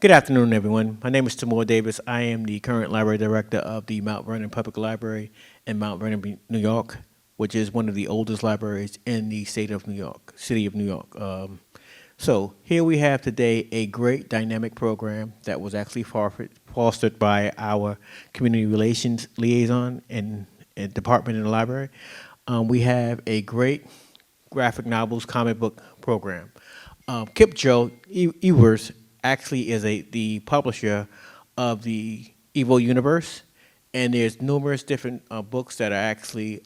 Good afternoon, everyone. My name is Timur Davis. I am the current library director of the Mount Vernon Public Library in Mount Vernon, New York, which is one of the oldest libraries in the state of New York, city of New York. So here we have today a great dynamic program that was actually fostered by our community relations liaison and department in the library. We have a great graphic novels comic book program. Kipjo Ewers actually is the publisher of the EvoUniverse, and there's numerous different books that are actually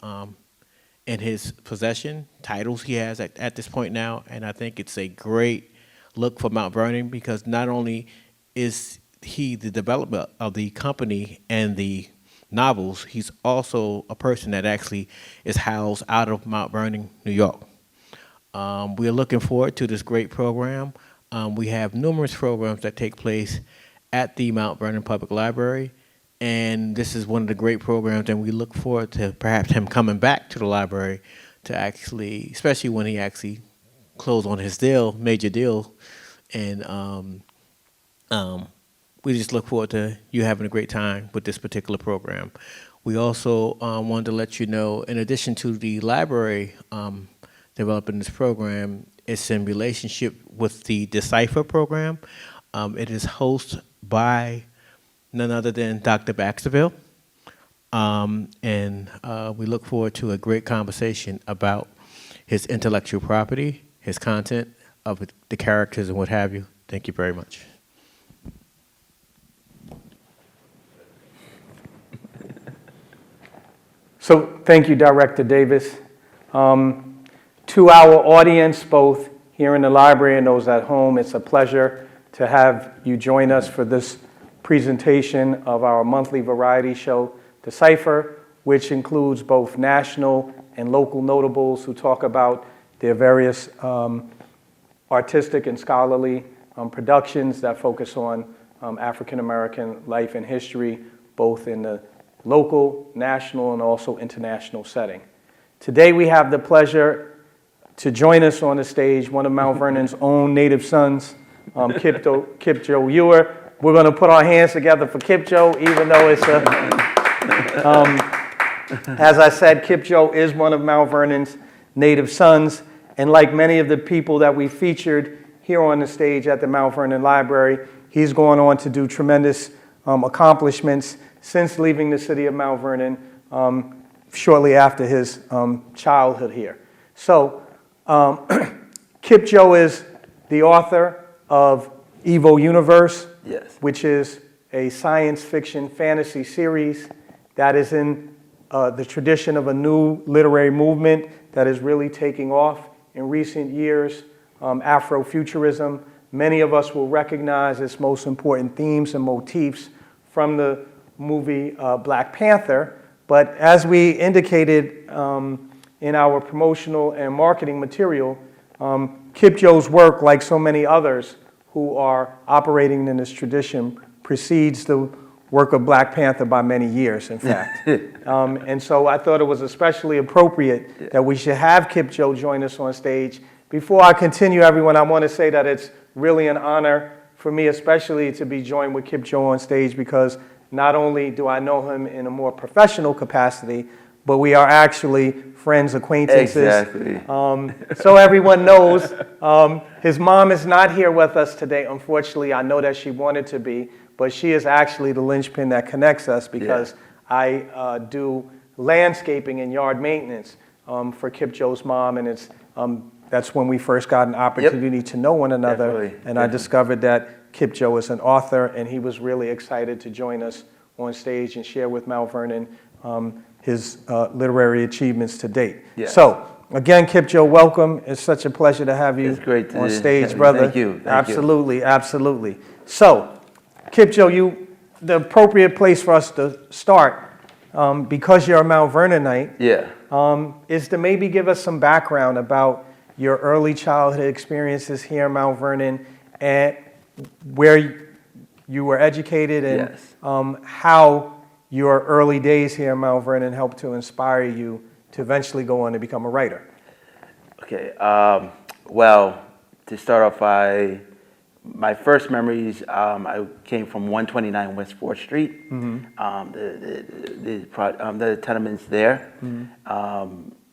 in his possession, titles he has at this point now, and I think it's a great look for Mount Vernon because not only is he the developer of the company and the novels, he's also a person that actually is housed out of Mount Vernon, New York. We're looking forward to this great program. We have numerous programs that take place at the Mount Vernon Public Library, and this is one of the great programs, and we look forward to perhaps him coming back to the library to actually, especially when he actually closed on his major deal, and we just look forward to you having a great time with this particular program. We also wanted to let you know, in addition to the library developing this program, it's in relationship with the Decipher program. It is hosted by none other than Dr. Baxterville. And we look forward to a great conversation about his intellectual property, his content, of the characters and what have you. Thank you very much. So thank you, Director Davis. To our audience, both here in the library and those at home, it's a pleasure to have you join us for this presentation of our monthly variety show, Decipher, which includes both national and local notables who talk about their various artistic and scholarly productions that focus on African-American life and history, both in the local, national, and also international setting. Today we have the pleasure to join us on the stage, one of Mount Vernon's own native sons, Kipjo Ewers. We're going to put our hands together for Kipjo, even though it's a, as I said, Kipjo is one of Mount Vernon's native sons, and like many of the people that we featured here on the stage at the Mount Vernon Library, he's gone on to do tremendous accomplishments since leaving the city of Mount Vernon shortly after his childhood here. So, Kipjo is the author of EvoUniverse, yes, which is a science fiction fantasy series that is in the tradition of a new literary movement that is really taking off in recent years, Afrofuturism. Many of us will recognize its most important themes and motifs from the movie Black Panther, but as we indicated in our promotional and marketing material, Kipjo's work, like so many others who are operating in this tradition, precedes the work of Black Panther by many years, in fact. And so I thought it was especially appropriate that we should have Kipjo join us on stage. Before I continue, everyone, I want to say that it's really an honor for me, especially to be joined with Kipjo on stage, because not only do I know him in a more professional capacity, but we are actually friends, acquaintances. Exactly. So everyone knows, his mom is not here with us today, unfortunately. I know that she wanted to be, but she is actually the linchpin that connects us because I do landscaping and yard maintenance for Kipjo's mom, and it's that's when we first got an opportunity to know one another. And I discovered that Kipjo is an author, and he was really excited to join us on stage and share with Mount Vernon his literary achievements to date. Yes. So, again, Kipjo, welcome. It's such a pleasure to have you on stage, brother. Thank you. Absolutely, absolutely. So, Kipjo, the appropriate place for us to start, because you're a Mount Vernonite, is to maybe give us some background about your early childhood experiences here in Mount Vernon and where you were educated and how your early days here in Mount Vernon helped to inspire you to eventually go on to become a writer. Okay, well, to start off, my first memories, I came from 129 West 4th Street, the tenements there.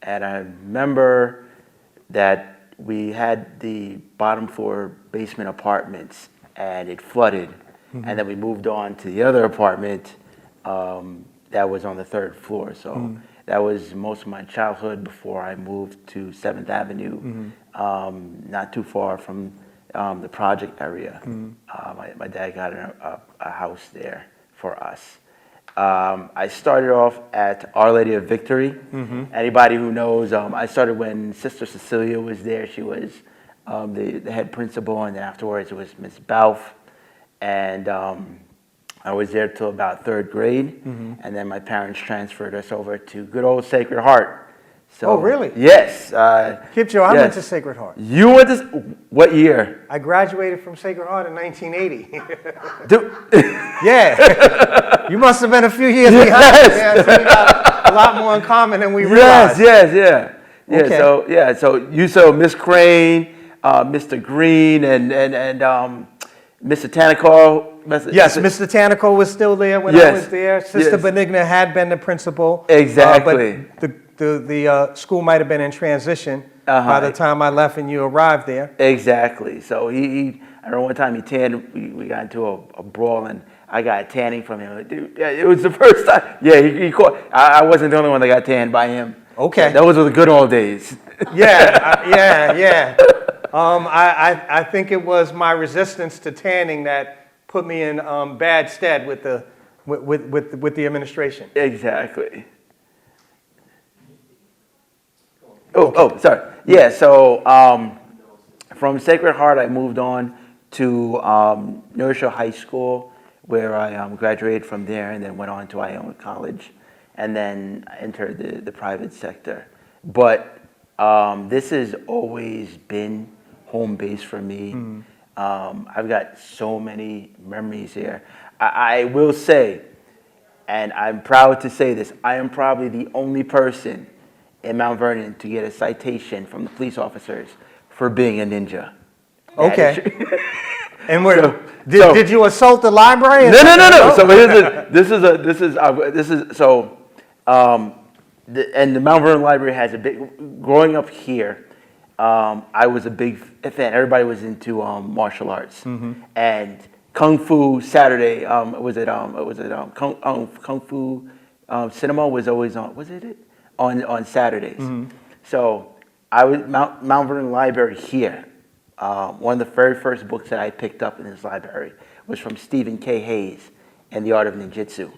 And I remember that we had the bottom floor basement apartments and it flooded. And then we moved on to the other apartment that was on the 3rd floor. So that was most of my childhood before I moved to 7th Avenue, not too far from the project area. My dad got a house there for us. I started off at Our Lady of Victory. Anybody who knows, I started when Sister Cecilia was there. She was the head principal, and then afterwards it was Miss Balfe. And I was there till about 3rd grade, and then my parents transferred us over to good old Sacred Heart. So, Oh, really? Yes. Kipjo, I went to Sacred Heart. You went to, what year? I graduated from Sacred Heart in 1980. Yeah. You must have been a few years behind. Yeah, so we got a lot more in common than we realized. Yeah. Okay. So you saw Miss Crane, Mr. Green, and Mr. Tanico. Yes, Mr. Tanico was still there when I was there. Sister Benigna had been the principal. Exactly. But the school might have been in transition by the time I left and you arrived there. Exactly. So I remember one time he tanned, we got into a brawl and I got tanning from him. Dude, it was the first time. Yeah, he caught, I wasn't the only one that got tanned by him. Okay. That was the good old days. Yeah. I think it was my resistance to tanning that put me in bad stead with the administration. Exactly. Oh, sorry. Yeah, so from Sacred Heart, I moved on to Neosho High School, where I graduated from there and then went on to Iona College, and then I entered the private sector. But this has always been home base for me. I've got so many memories here. I will say, and I'm proud to say this, I am probably the only person in Mount Vernon to get a citation from the police officers for being a ninja. Okay. And did you assault the library? No. So and the Mount Vernon Library has a big. Growing up here, I was a big fan. Everybody was into martial arts and Kung Fu Saturday. Kung Fu cinema was always on. Was it? On Saturdays. So I was Mount Vernon Library here. One of the very first books that I picked up in this library was from Stephen K. Hayes and the Art of Ninjutsu.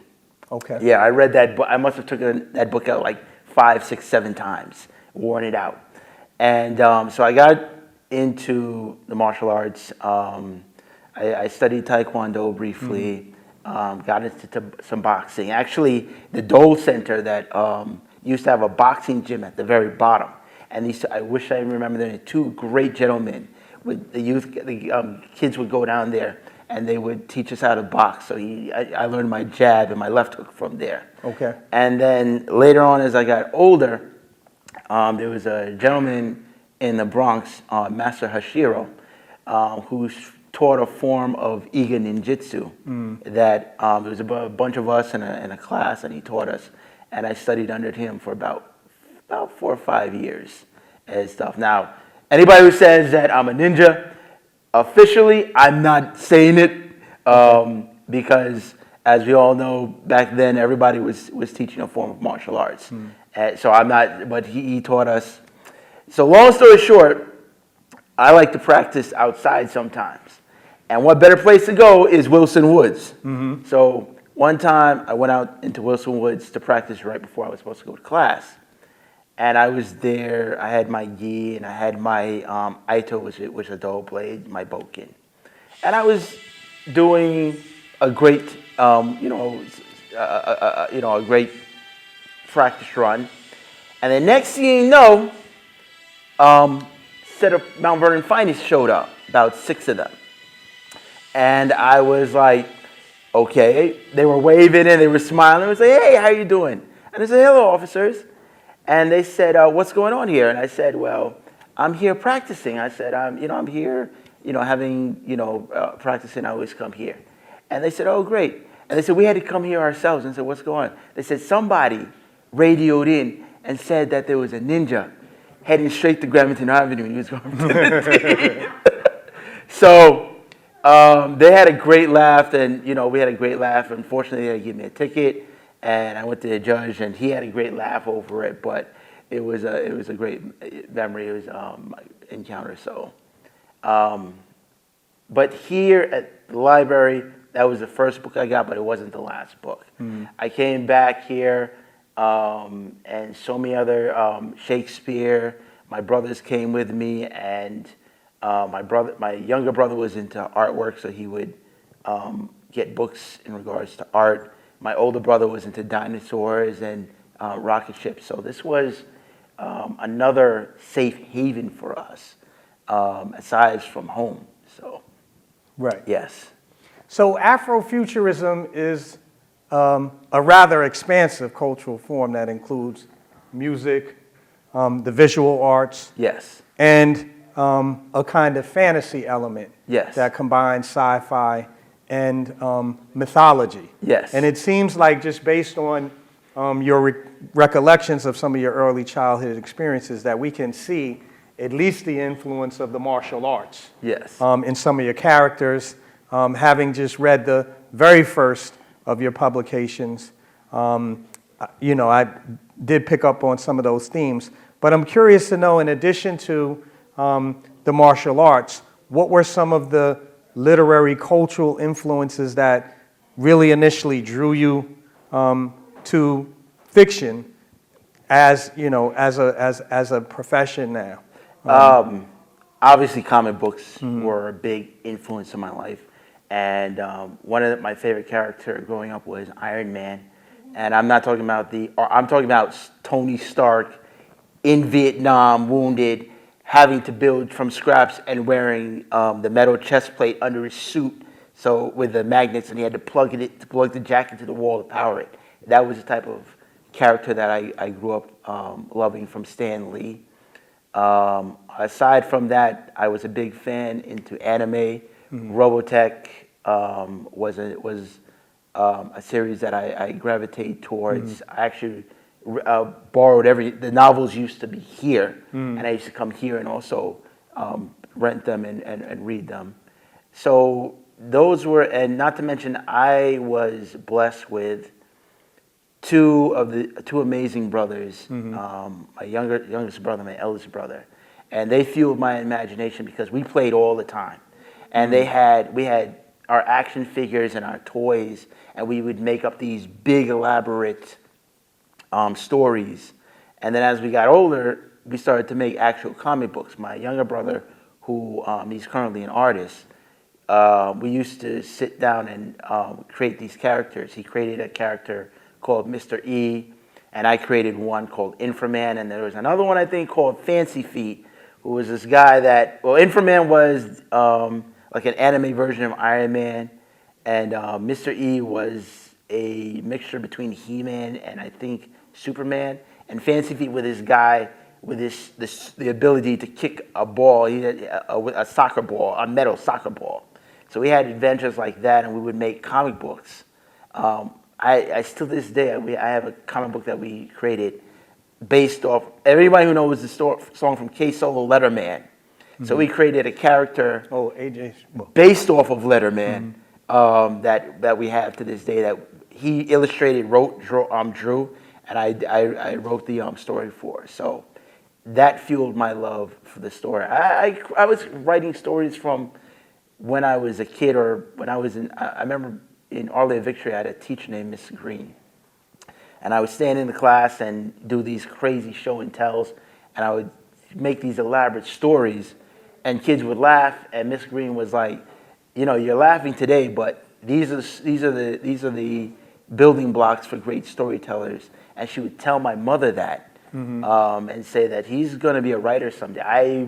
Okay. Yeah, I read that book. I must have taken that book out like 5, 6, 7 times, worn it out. And so I got into the martial arts. I studied Taekwondo briefly, got into some boxing. Actually, the Dole Center that used to have a boxing gym at the very bottom. And I wish I remember them. 2 great gentlemen. With the kids would go down there and they would teach us how to box. So I learned my jab and my left hook from there. Okay. And then later on, as I got older, there was a gentleman in the Bronx, Master Hashiro, who taught a form of Iga Ninjutsu. That there was a bunch of us in a class, and he taught us. And I studied under him for about 4 or 5 years and stuff. Now, anybody who says that I'm a ninja, officially, I'm not saying it because, as we all know, back then everybody was teaching a form of martial arts. So I'm not, but he taught us. So long story short, I like to practice outside sometimes. And what better place to go is Wilson Woods. So one time I went out into Wilson Woods to practice right before I was supposed to go to class. And I was there, I had my gi and I had my Aito, which was a dull blade, my bokken. And I was doing a great, a great practice run. And the next thing you know, set of Mount Vernon Finest showed up, about 6 of them. And I was like, okay. They were waving and they were smiling. I was like, hey, how you doing? And I said, hello, officers. And they said, what's going on here? And I said, well, I'm here practicing. I said, I'm here having, practicing, I always come here. And they said, oh, great. And they said, we had to come here ourselves. And I said, what's going on? They said, somebody radioed in and said that there was a ninja heading straight to Gramerton Avenue and he was going to the theater. So they had a great laugh, and, we had a great laugh. Unfortunately, they gave me a ticket, and I went to the judge, and he had a great laugh over it. But it was a great memory. It was my encounter. So, but here at the library, that was the first book I got, but it wasn't the last book. Mm-hmm. I came back here, and so many other Shakespeare. My brothers came with me, and my younger brother was into artwork, so he would get books in regards to art. My older brother was into dinosaurs and rocket ships. So this was another safe haven for us, aside from home. So, right. Yes. So Afrofuturism is a rather expansive cultural form that includes music, the visual arts, yes, and a kind of fantasy element, yes, that combines sci-fi and mythology. Yes. And it seems like, just based on your recollections of some of your early childhood experiences, that we can see at least the influence of the martial arts, yes, in some of your characters. Having just read the very first of your publications, I did pick up on some of those themes. But I'm curious to know, in addition to the martial arts, what were some of the literary cultural influences that really initially drew you to fiction as a profession now? Obviously, comic books were a big influence in my life, and one of my favorite characters growing up was Iron Man. And I'm talking about Tony Stark in Vietnam, wounded, having to build from scraps and wearing the metal chest plate under his suit, so with the magnets, and he had to plug the jacket to the wall to power it. That was the type of character that I grew up loving from Stan Lee. Aside from that, I was a big fan into anime. Robotech was a series that I gravitated towards. I actually borrowed the novels used to be here, and I used to come here and also rent them and read them. So those were, and not to mention, I was blessed with two amazing brothers, my youngest brother, my eldest brother, and they fueled my imagination because we played all the time, and we had our action figures and our toys, and we would make up these big elaborate stories. And then as we got older, we started to make actual comic books. My younger brother, who he's currently an artist, we used to sit down and create these characters. He created a character called Mr. E, and I created one called Inframan, and there was another one I think called Fancy Feet, who was this guy that, well, Inframan was like an anime version of Iron Man, and Mr. E was a mixture between He-Man and I think Superman, and Fancy Feet with this guy with the ability to kick a ball. He had a soccer ball, a metal soccer ball. So we had adventures like that, and we would make comic books. I still to this day, I have a comic book that we created based off, everybody who knows the song from K-Solo, Letterman. So we created a character based off of Letterman that we have to this day, that he illustrated, drew, and I wrote the story for. So that fueled my love for the story. I was writing stories from when I was a kid, or when I was I remember in Arlea Victory, I had a teacher named Miss Green. And I would stand in the class and do these crazy show and tells, and I would make these elaborate stories, and kids would laugh, and Miss Green was like, you're laughing today, but these are the building blocks for great storytellers. And she would tell my mother that, and say that he's going to be a writer someday. I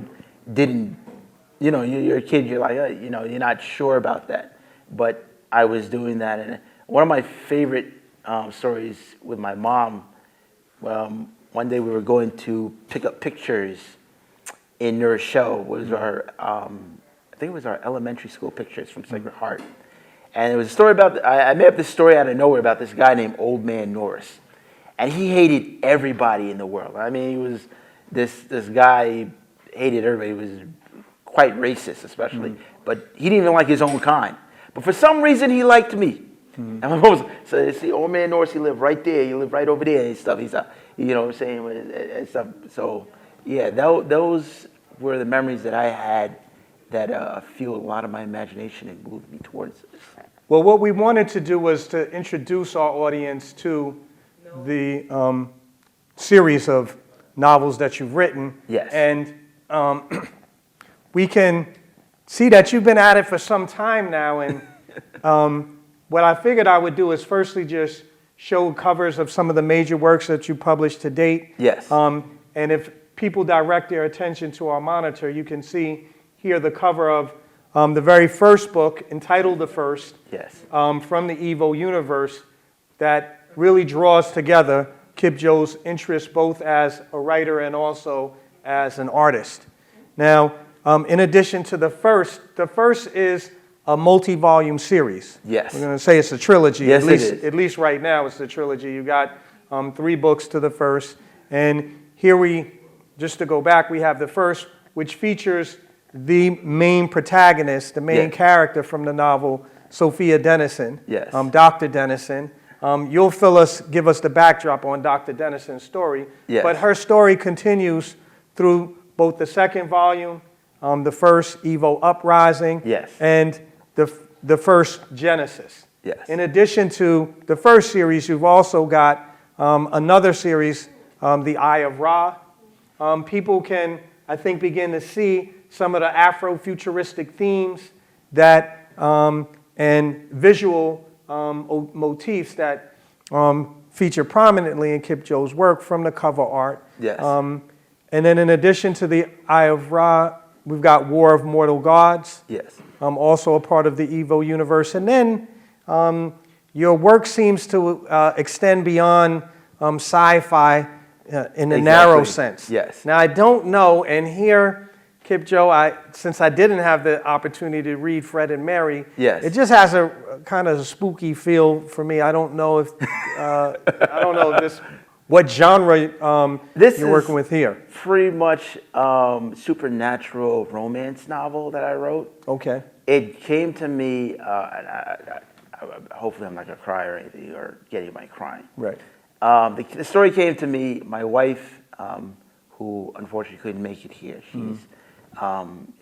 didn't, you're a kid, you're like, you're not sure about that. But I was doing that. And one of my favorite stories with my mom, one day we were going to pick up pictures in New Rochelle, was our think it was our elementary school pictures from Sacred Heart. And it was a story about, I made up this story out of nowhere about this guy named Old Man Norris. And he hated everybody in the world. I mean, he was, this guy, he hated everybody. He was quite racist, especially. But he didn't even like his own kind. But for some reason, he liked me. And my mom was, so see, Old Man Norris, he lived right there. He lived right over there and stuff. He's, you know what I'm saying, and stuff. So, yeah, those were the memories that I had that fueled a lot of my imagination and moved me towards this. Well, what we wanted to do was to introduce our audience to the series of novels that you've written. Yes. And we can see that you've been at it for some time now. And what I figured I would do is firstly just show covers of some of the major works that you published to date. Yes. And if people direct their attention to our monitor, you can see here the cover of the very first book, entitled The First, Yes. from the EvoUniverse, that really draws together Kipjo's interest both as a writer and also as an artist. Now, in addition to The First is a multi-volume series. Yes. We're going to say it's a trilogy. Yes, at least, it is. At least right now it's a trilogy. You got 3 books to The First. And here just to go back, we have The First, which features the main protagonist, the main character from the novel, Sophia Dennison, Yes. Dr. Dennison. You'll give us the backdrop on Dr. Dennison's story. Yes. But her story continues through both the second volume, the first Evo Uprising, Yes. and the first Genesis. Yes. In addition to the first series, you've also got another series, The Eye of Ra. People can, I think, begin to see some of the Afrofuturistic themes that and visual motifs that feature prominently in Kipjo's work from the cover art. Yes. And then in addition to The Eye of Ra, we've got War of Mortal Gods, Yes. also a part of the EvoUniverse. And then your work seems to extend beyond sci-fi in a narrow sense. Yes. Now, I don't know, and here, Kipjo, since I didn't have the opportunity to read Fred and Mary, Yes. it just has a kind of a spooky feel for me. I don't know if what genre you're working with here. Pretty much supernatural romance novel that I wrote. Okay. It came to me, and hopefully I'm not going to cry or anything or get anybody crying. Right. The story came to me, my wife, who unfortunately couldn't make it here,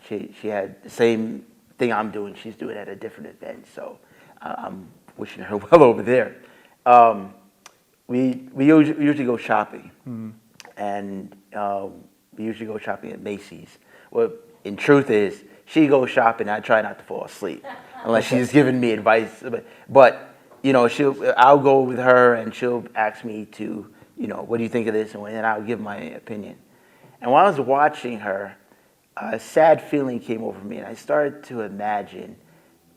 she had the same thing I'm doing, she's doing at a different event, so I'm wishing her well over there. We usually go shopping, and we usually go shopping at Macy's. Well, in truth is, she goes shopping, I try not to fall asleep, unless she's giving me advice. But you know, I'll go with her, and she'll ask me to, you know, what do you think of this, and then I'll give my opinion. And while I was watching her, a sad feeling came over me, and I started to imagine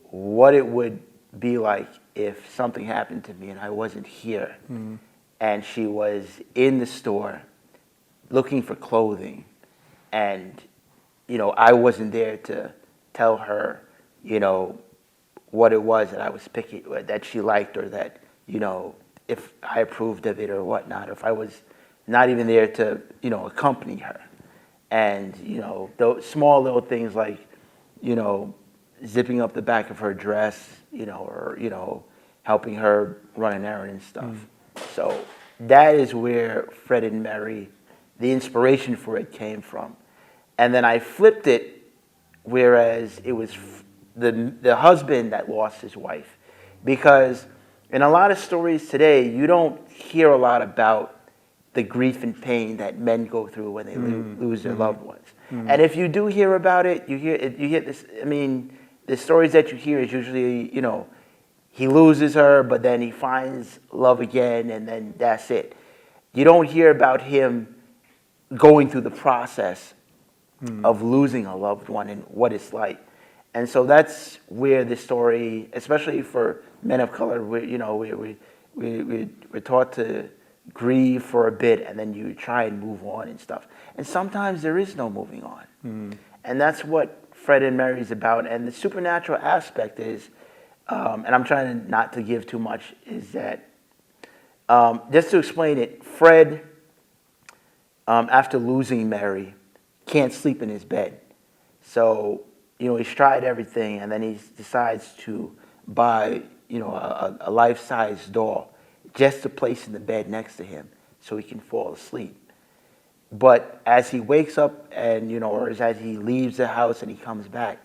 what it would be like if something happened to me and I wasn't here, and she was in the store looking for clothing, and you know, I wasn't there to tell her, you know, what it was that I was picking, that she liked, or that, you know, if I approved of it or whatnot, if I was not even there to, you know, accompany her. And, you know, those small little things like, you know, zipping up the back of her dress, you know, or, you know, helping her run an errand and stuff. So that is where Fred and Mary, the inspiration for it came from. And then I flipped it, whereas it was the husband that lost his wife. Because in a lot of stories today, you don't hear a lot about the grief and pain that men go through when they lose their loved ones. And if you do hear about it, you hear this, I mean, the stories that you hear is usually, you know, he loses her, but then he finds love again, and then that's it. You don't hear about him going through the process of losing a loved one and what it's like. And so that's where the story, especially for men of color, we're taught to grieve for a bit, and then you try and move on and stuff. And sometimes there is no moving on. And that's what Fred and Mary's about, and the supernatural aspect is, and I'm trying not to give too much, is that, just to explain it, Fred, after losing Mary, can't sleep in his bed. So, he's tried everything, and then he decides to buy, a life-size doll just to place in the bed next to him so he can fall asleep. But as he wakes up and, or as he leaves the house and he comes back,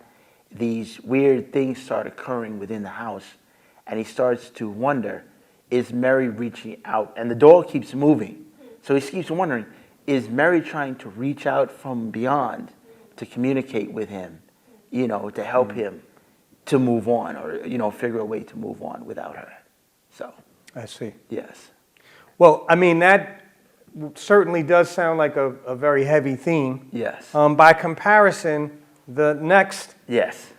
these weird things start occurring within the house. And he starts to wonder, is Mary reaching out? And the doll keeps moving. So he keeps wondering, is Mary trying to reach out from beyond to communicate with him, to help him to move on, or, figure a way to move on without her? So. I see. Yes. Well, I mean, that certainly does sound like a very heavy theme. Yes. By comparison, the next Yes.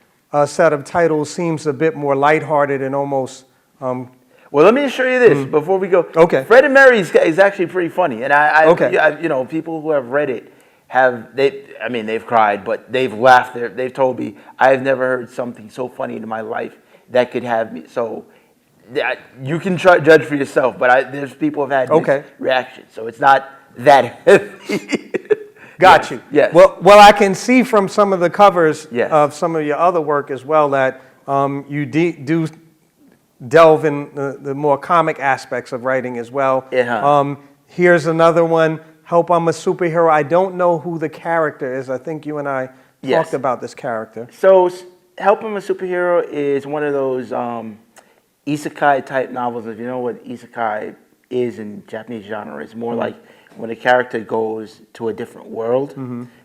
set of titles seems a bit more lighthearted and almost. Well, let me show you this before we go. Okay. Fred and Mary is actually pretty funny, and Okay. people who have read it they've cried, but they've laughed. They've told me, I've never heard something so funny in my life that could have me. So you can judge for yourself, but there's people who have had mixed reactions, so it's not that heavy. Got you. Yes. Well, I can see from some of the covers Yes. of some of your other work as well that you do delve in the more comic aspects of writing as well. Yeah. Here's another one. Help, I'm a Superhero. I don't know who the character is. I think you and I Yes. talked about this character. So, Help, I'm a Superhero is one of those isekai type novels. If you know what isekai is in Japanese genre, it's more like when a character goes to a different world.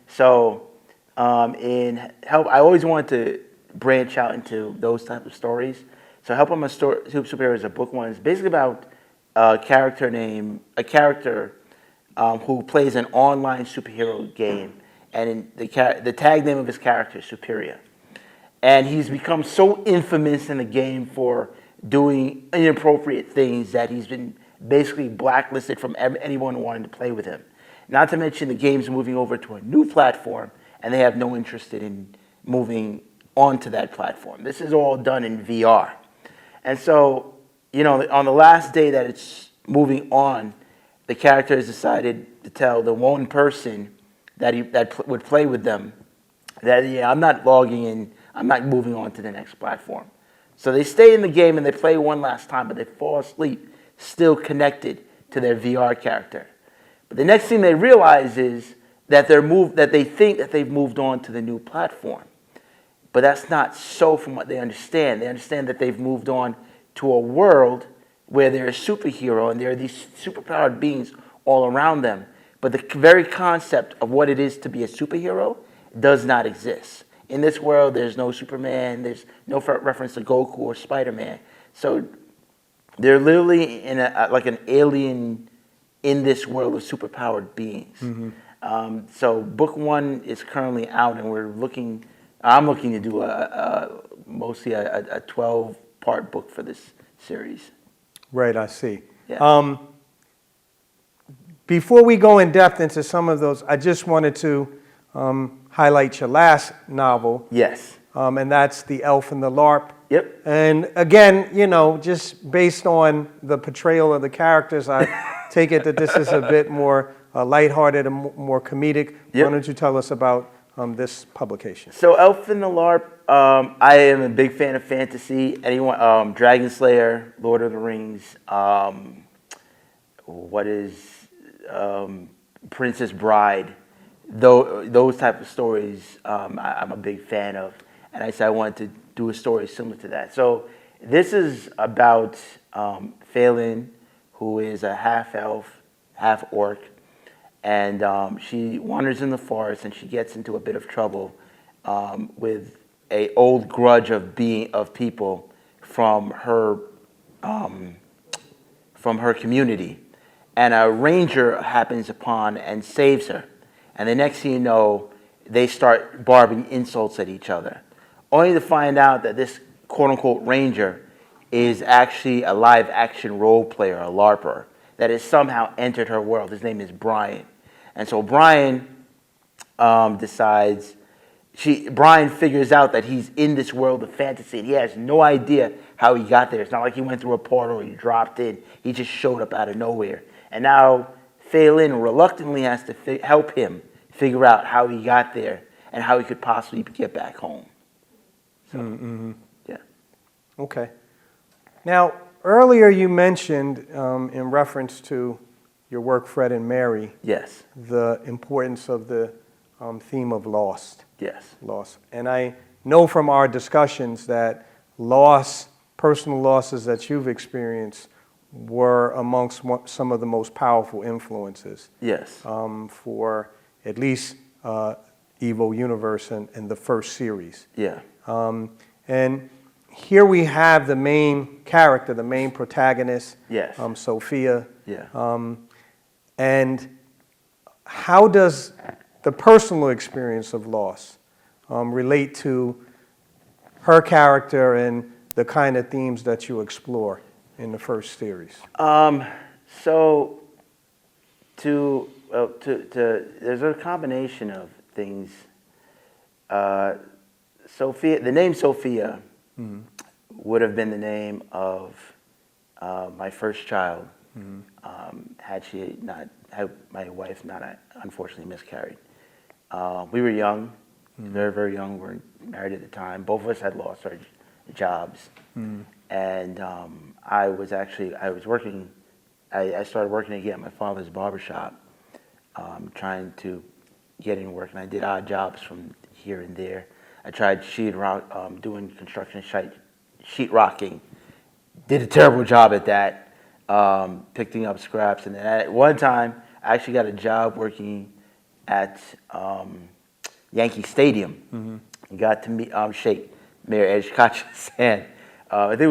So in Help, I always wanted to branch out into those type of stories. So Help, I'm a Superhero is a book one. It's basically about a character who plays an online superhero game, and the tag name of his character is Superior. And he's become so infamous in the game for doing inappropriate things that he's been basically blacklisted from anyone wanting to play with him. Not to mention the game's moving over to a new platform, and they have no interest in moving onto that platform. This is all done in VR. And so, on the last day that it's moving on, the character has decided to tell the one person that would play with them that, I'm not logging in, I'm not moving on to the next platform. So they stay in the game and they play one last time, but they fall asleep, still connected to their VR character. But the next thing they realize is that they think that they've moved on to the new platform. But that's not so from what they understand. They understand that they've moved on to a world where they're a superhero and there are these superpowered beings all around them. But the very concept of what it is to be a superhero does not exist. In this world, there's no Superman, there's no reference to Goku or Spider-Man. So they're literally in like an alien in this world of superpowered beings. So book one is currently out, and I'm looking to do mostly a 12-part book for this series. Right, I see. Yeah. Before we go in depth into some of those, I just wanted to highlight your last novel. Yes. And that's The Elf and the LARP. Yep. And again, just based on the portrayal of the characters, I take it that this is a bit more lighthearted and more comedic. Yep. Why don't you tell us about this publication? So Elf and the LARP, I am a big fan of fantasy. Anyone, Dragon Slayer, Lord of the Rings, Princess Bride, those type of stories I'm a big fan of. And I said I wanted to do a story similar to that. So this is about Phelan, who is a half-elf, half-orc. And she wanders in the forest, and she gets into a bit of trouble with an old grudge of people from her community. And a ranger happens upon and saves her. And the next thing you know, they start barbing insults at each other, only to find out that this quote-unquote ranger is actually a live-action role player, a LARPer, that has somehow entered her world. His name is Brian. And so Brian decides Brian figures out that he's in this world of fantasy, and he has no idea how he got there. It's not like he went through a portal or he dropped in. He just showed up out of nowhere. And now Phelan reluctantly has to help him figure out how he got there and how he could possibly get back home. So, yeah. Okay. Now, earlier you mentioned, in reference to your work, Fred and Mary, Yes. the importance of the theme of loss. Yes. Loss. And I know from our discussions that loss, personal losses that you've experienced, were amongst some of the most powerful influences. Yes. For at least EvoUniverse and the first series. Yeah. And here we have the main character, the main protagonist, Yes. Sophia. Yeah. And how does the personal experience of loss relate to her character and the kind of themes that you explore in the first series? So there's a combination of things. Sophia, the name Sophia would have been the name of my first child, had my wife not unfortunately miscarried. We were young, very, very young. We weren't married at the time. Both of us had lost our jobs. And I started working again at my father's barbershop, trying to get in work. And I did odd jobs from here and there. I tried doing construction sheet rocking. Did a terrible job at that, picking up scraps. And then at one time, I actually got a job working at Yankee Stadium. And got to shake Mayor Ed Koch's hand. I think it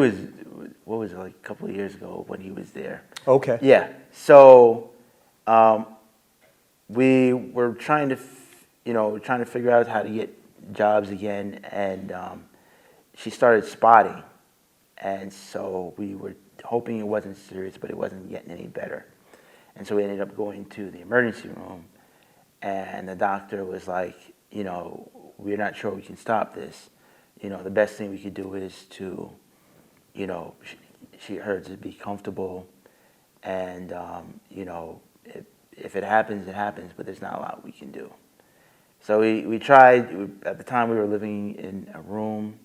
was, like a couple of years ago when he was there. Okay. Yeah. So we were trying to figure out how to get jobs again, and she started spotting. And so we were hoping it wasn't serious, but it wasn't getting any better. And so we ended up going to the emergency room, and the doctor was like, we're not sure we can stop this. The best thing we could do is to, her to be comfortable, and, if it happens, it happens, but there's not a lot we can do. So we tried. At the time, we were living in a room,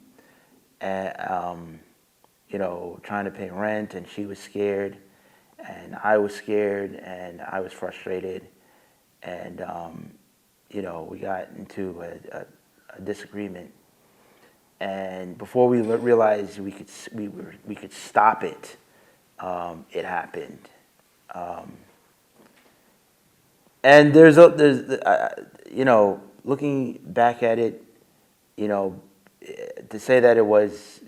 and, trying to pay rent, and she was scared, and I was scared, and I was frustrated, and, we got into a disagreement, and before we realized we could stop it, it happened. And there's looking back at it, to say that it was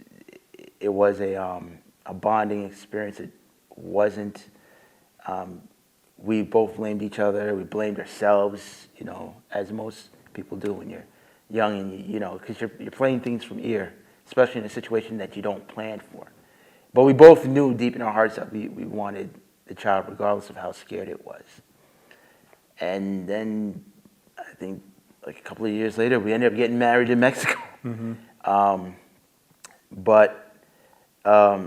a bonding experience. It wasn't. We both blamed each other. We blamed ourselves, as most people do when you're young, and because you're playing things from ear, especially in a situation that you don't plan for. But we both knew deep in our hearts that we wanted the child, regardless of how scared it was. And then I think like a couple of years later, we ended up getting married in Mexico. But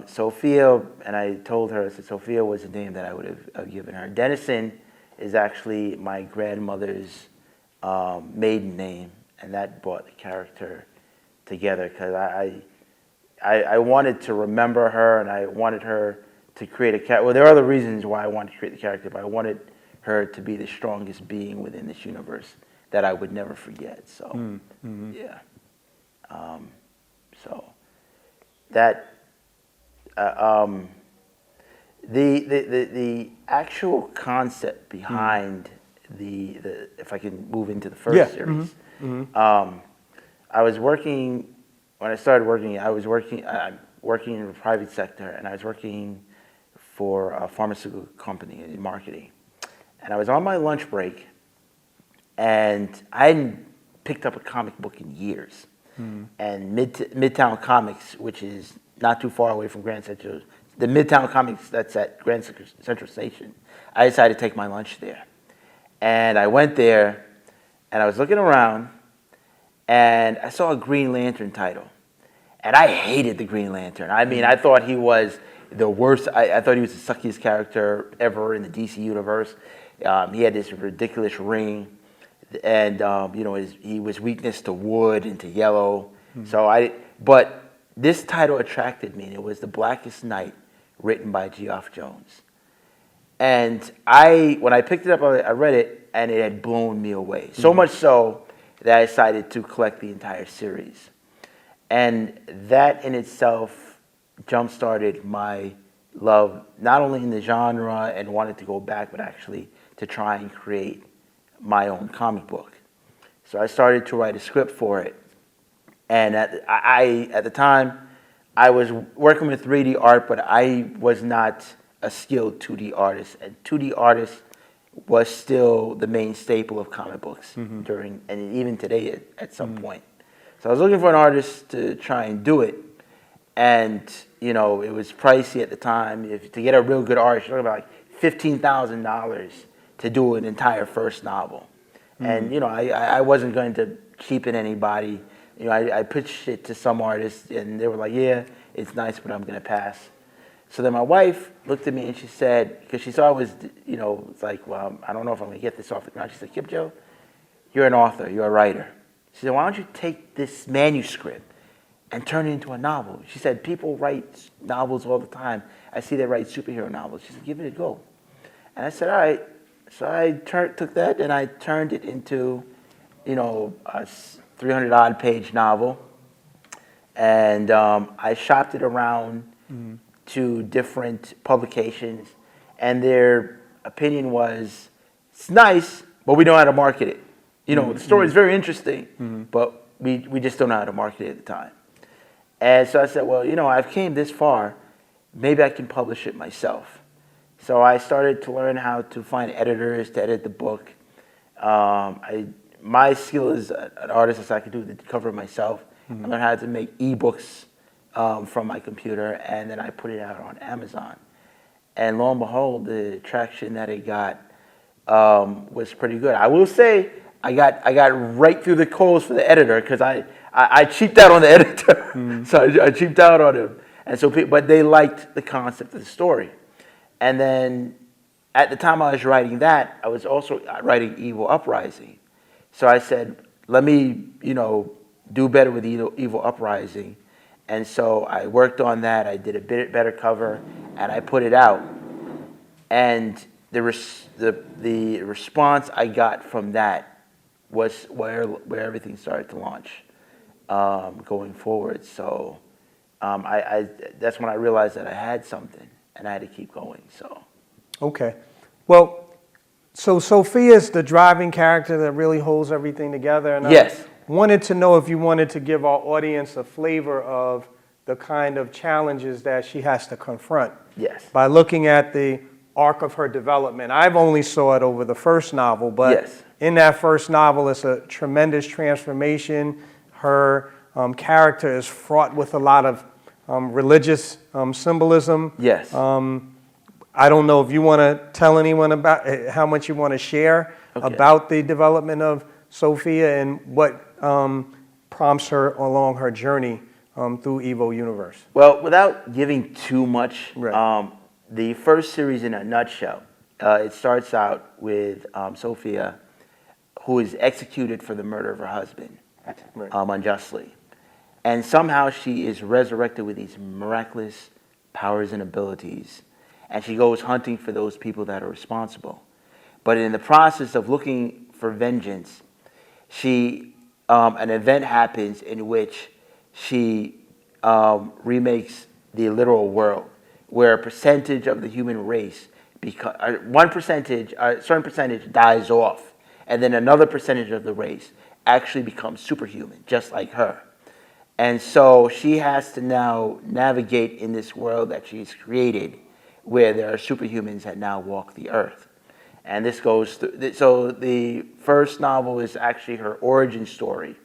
Sophia, and I told her, I said Sophia was the name that I would have given her. Dennison is actually my grandmother's maiden name, and that brought the character together because I wanted to remember her, and I wanted her to create a character. Well, there are other reasons why I wanted to create the character, but I wanted her to be the strongest being within this universe that I would never forget. So, yeah. So that the actual concept behind the if I can move into the first series, I was working when I started working. I was working in the private sector, and I was working for a pharmaceutical company in marketing. And I was on my lunch break, and I hadn't picked up a comic book in years. And Midtown Comics, which is not too far away from Grand Central, the Midtown Comics that's at Grand Central Station, I decided to take my lunch there. And I went there, and I was looking around, and I saw a Green Lantern title. And I hated the Green Lantern. I mean, I thought he was the worst. I thought he was the suckiest character ever in the DC universe. He had this ridiculous ring, and he was weakness to wood and to yellow. But this title attracted me, and it was The Blackest Night, written by Geoff Jones. And when I picked it up, I read it, and it had blown me away. So much so that I decided to collect the entire series. And that in itself jump-started my love, not only in the genre and wanted to go back, but actually to try and create my own comic book. So I started to write a script for it. And at the time, I was working with 3D art, but I was not a skilled 2D artist. And 2D artist was still the main staple of comic books and even today at some point. So I was looking for an artist to try and do it, and it was pricey at the time. To get a real good artist, you're talking about like $15,000 to do an entire first novel, and I wasn't going to cheapen anybody. I pitched it to some artists, and they were like, "Yeah, it's nice, but I'm going to pass." So then my wife looked at me and she said, because she saw I was, it's like, well, I don't know if I'm going to get this off the ground. She said, "Kipjo, you're an author, you're a writer." She said, "Why don't you take this manuscript and turn it into a novel?" She said, "People write novels all the time. I see they write superhero novels." She said, "Give it a go." And I said, "All right." So I took that and I turned it into, a 300-odd page novel. And I shopped it around to different publications. And their opinion was, "It's nice, but we don't know how to market it. The story is very interesting, but we just don't know how to market it at the time." And so I said, well, I've came this far. Maybe I can publish it myself. So I started to learn how to find editors to edit the book. My skill as an artist is I could do the cover myself. I learned how to make ebooks from my computer, and then I put it out on Amazon. And lo and behold, the traction that it got was pretty good. I will say, I got right through the coals for the editor because I cheaped out on the editor. So I cheaped out on him. And so but they liked the concept of the story. And then at the time I was writing that, I was also writing Evil Uprising. So I said, let me, do better with Evil Uprising. And so I worked on that. I did a bit better cover, and I put it out. And the response I got from that was where everything started to launch going forward. So that's when I realized that I had something, and I had to keep going. So Okay. Well, so Sophia is the driving character that really holds everything together. And yes. I wanted to know if you wanted to give our audience a flavor of the kind of challenges that she has to confront. Yes. By looking at the arc of her development. I've only saw it over the first novel, but yes. In that first novel, it's a tremendous transformation. Her character is fraught with a lot of religious symbolism. Yes. I don't know if you want to tell anyone about how much you want to share about the development of Sophia and what prompts her along her journey through EvoUniverse. Well, without giving too much, Right. The first series in a nutshell, it starts out with Sophia, who is executed for the murder of her husband, Right. Unjustly. And somehow she is resurrected with these miraculous powers and abilities. And she goes hunting for those people that are responsible. But in the process of looking for vengeance, an event happens in which she remakes the literal world, where a percentage of the human race, a certain percentage dies off, and then another percentage of the race actually becomes superhuman, just like her. And so she has to now navigate in this world that she's created, where there are superhumans that now walk the earth. And this goes through, so the first novel is actually her origin story.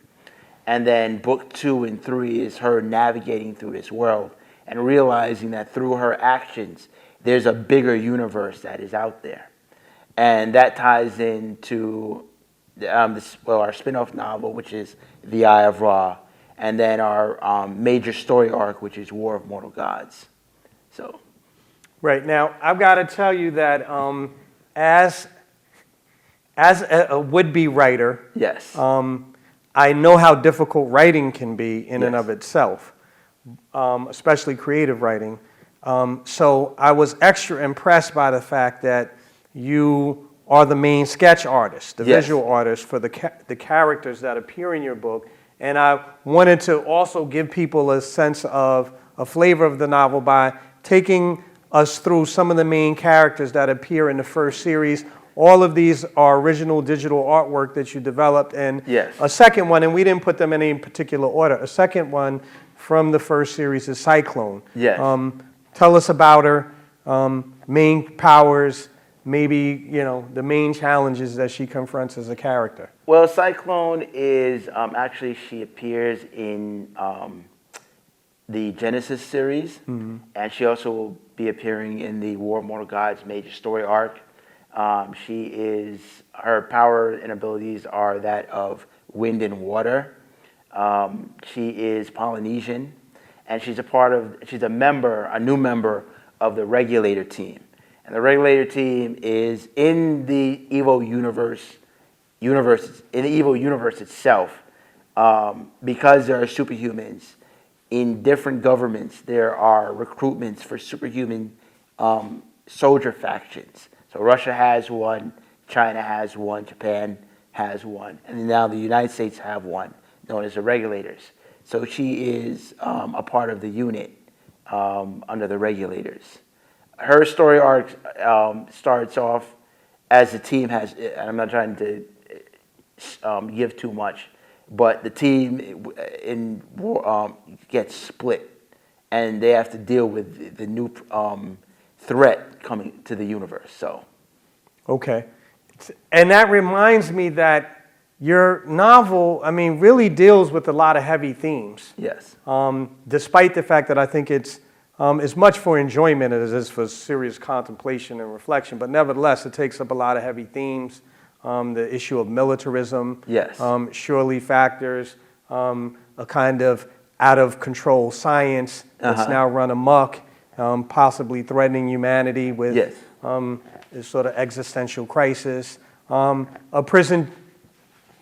And then book 2 and 3 is her navigating through this world and realizing that through her actions, there's a bigger universe that is out there. And that ties into our spin-off novel, which is The Eye of Ra, and then our major story arc, which is War of Mortal Gods. So, Right. Now, I've got to tell you that as a would-be writer, yes. I know how difficult writing can be in and Yes. of itself, especially creative writing. So I was extra impressed by the fact that you are the main sketch artist, the Yes. visual artist for the characters that appear in your book. And I wanted to also give people a sense of a flavor of the novel by taking us through some of the main characters that appear in the first series. All of these are original digital artwork that you developed. And Yes. a second one, and we didn't put them in any particular order, a second one from the first series is Cyclone. Yes. Tell us about her, main powers, maybe, the main challenges that she confronts as a character. Well, Cyclone is actually, she appears in the Genesis series, and she also will be appearing in the War of Mortal Gods major story arc. Her power and abilities are that of wind and water. She is Polynesian, and she's a new member of the Regulator team. And the Regulator team is in the EvoUniverse itself, because there are superhumans. In different governments, there are recruitments for superhuman soldier factions. So Russia has one, China has one, Japan has one, and now the United States have one, known as the Regulators. So she is a part of the unit under the Regulators. Her story arc starts off as the team has, and I'm not trying to give too much, but the team gets split, and they have to deal with the new threat coming to the universe. So, Okay. And that reminds me that your novel, really deals with a lot of heavy themes. yes, Despite the fact that I think it's as much for enjoyment as it is for serious contemplation and reflection, but nevertheless, it takes up a lot of heavy themes. The issue of militarism, Yes. surely factors, a kind of out-of-control science that's now run amok, possibly threatening humanity with Yes. this sort of existential crisis, a prison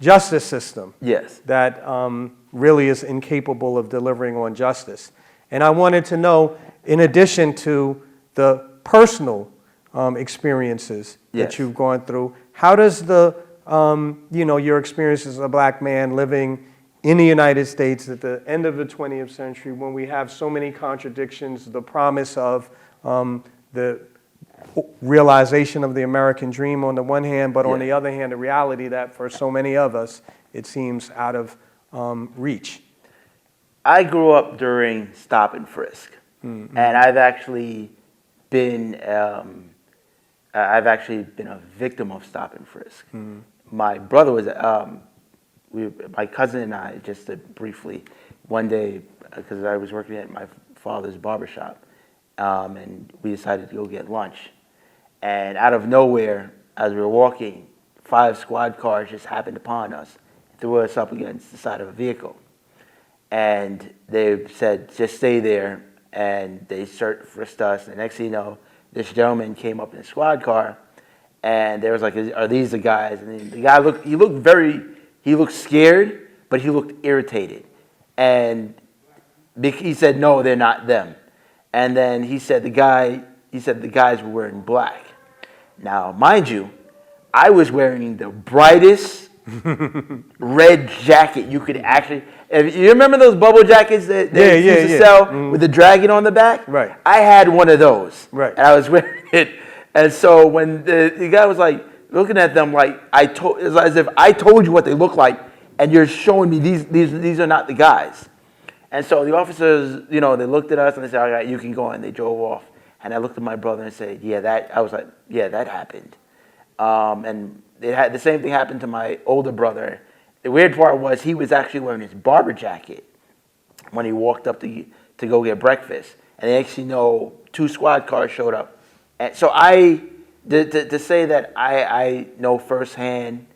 justice system yes. that really is incapable of delivering on justice. And I wanted to know, in addition to the personal experiences Yes. that you've gone through, how does your experience as a black man living in the United States at the end of the 20th century, when we have so many contradictions, the promise of the realization of the American dream on the one hand, but on the other hand, the reality that for so many of us, it seems out of reach. I grew up during stop and frisk, and I've actually been a victim of stop and frisk. My brother was, my cousin and I, just to briefly, one day, because I was working at my father's barbershop, and we decided to go get lunch. And out of nowhere, as we were walking, 5 squad cars just happened upon us, threw us up against the side of a vehicle. And they said, just stay there, and they frisked us. And the next thing you know, this gentleman came up in a squad car, and they was like, are these the guys? And the guy he looked scared, but he looked irritated. And he said, no, they're not them. And then he said the guys were wearing black. Now, mind you, I was wearing the brightest red jacket you could actually. If you remember those bubble jackets that they used to sell with the dragon on the back? Right. I had one of those. Right. And I was wearing it. And so when the guy was like looking at them, like it's as if I told you what they look like, and you're showing me these are not the guys. And so the officers, they looked at us and they said, all right, you can go, and they drove off. And I looked at my brother and said, I was like, yeah, that happened. And the same thing happened to my older brother. The weird part was he was actually wearing his barber jacket when he walked up to go get breakfast. And the next thing you know, 2 squad cars showed up. And so to say that I know firsthand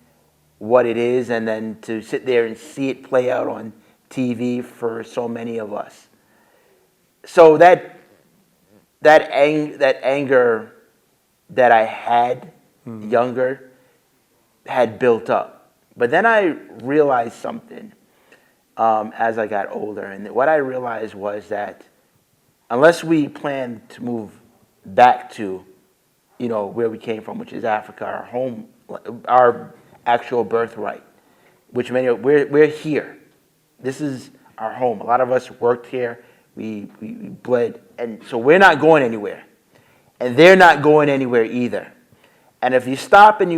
what it is, and then to sit there and see it play out on TV for so many of us. So that anger that I had younger had built up. But then I realized something as I got older. And what I realized was that unless we plan to move back to, where we came from, which is Africa, our home, our actual birthright, which we're here. This is our home. A lot of us worked here. We bled. And so we're not going anywhere. And they're not going anywhere either. And if you stop and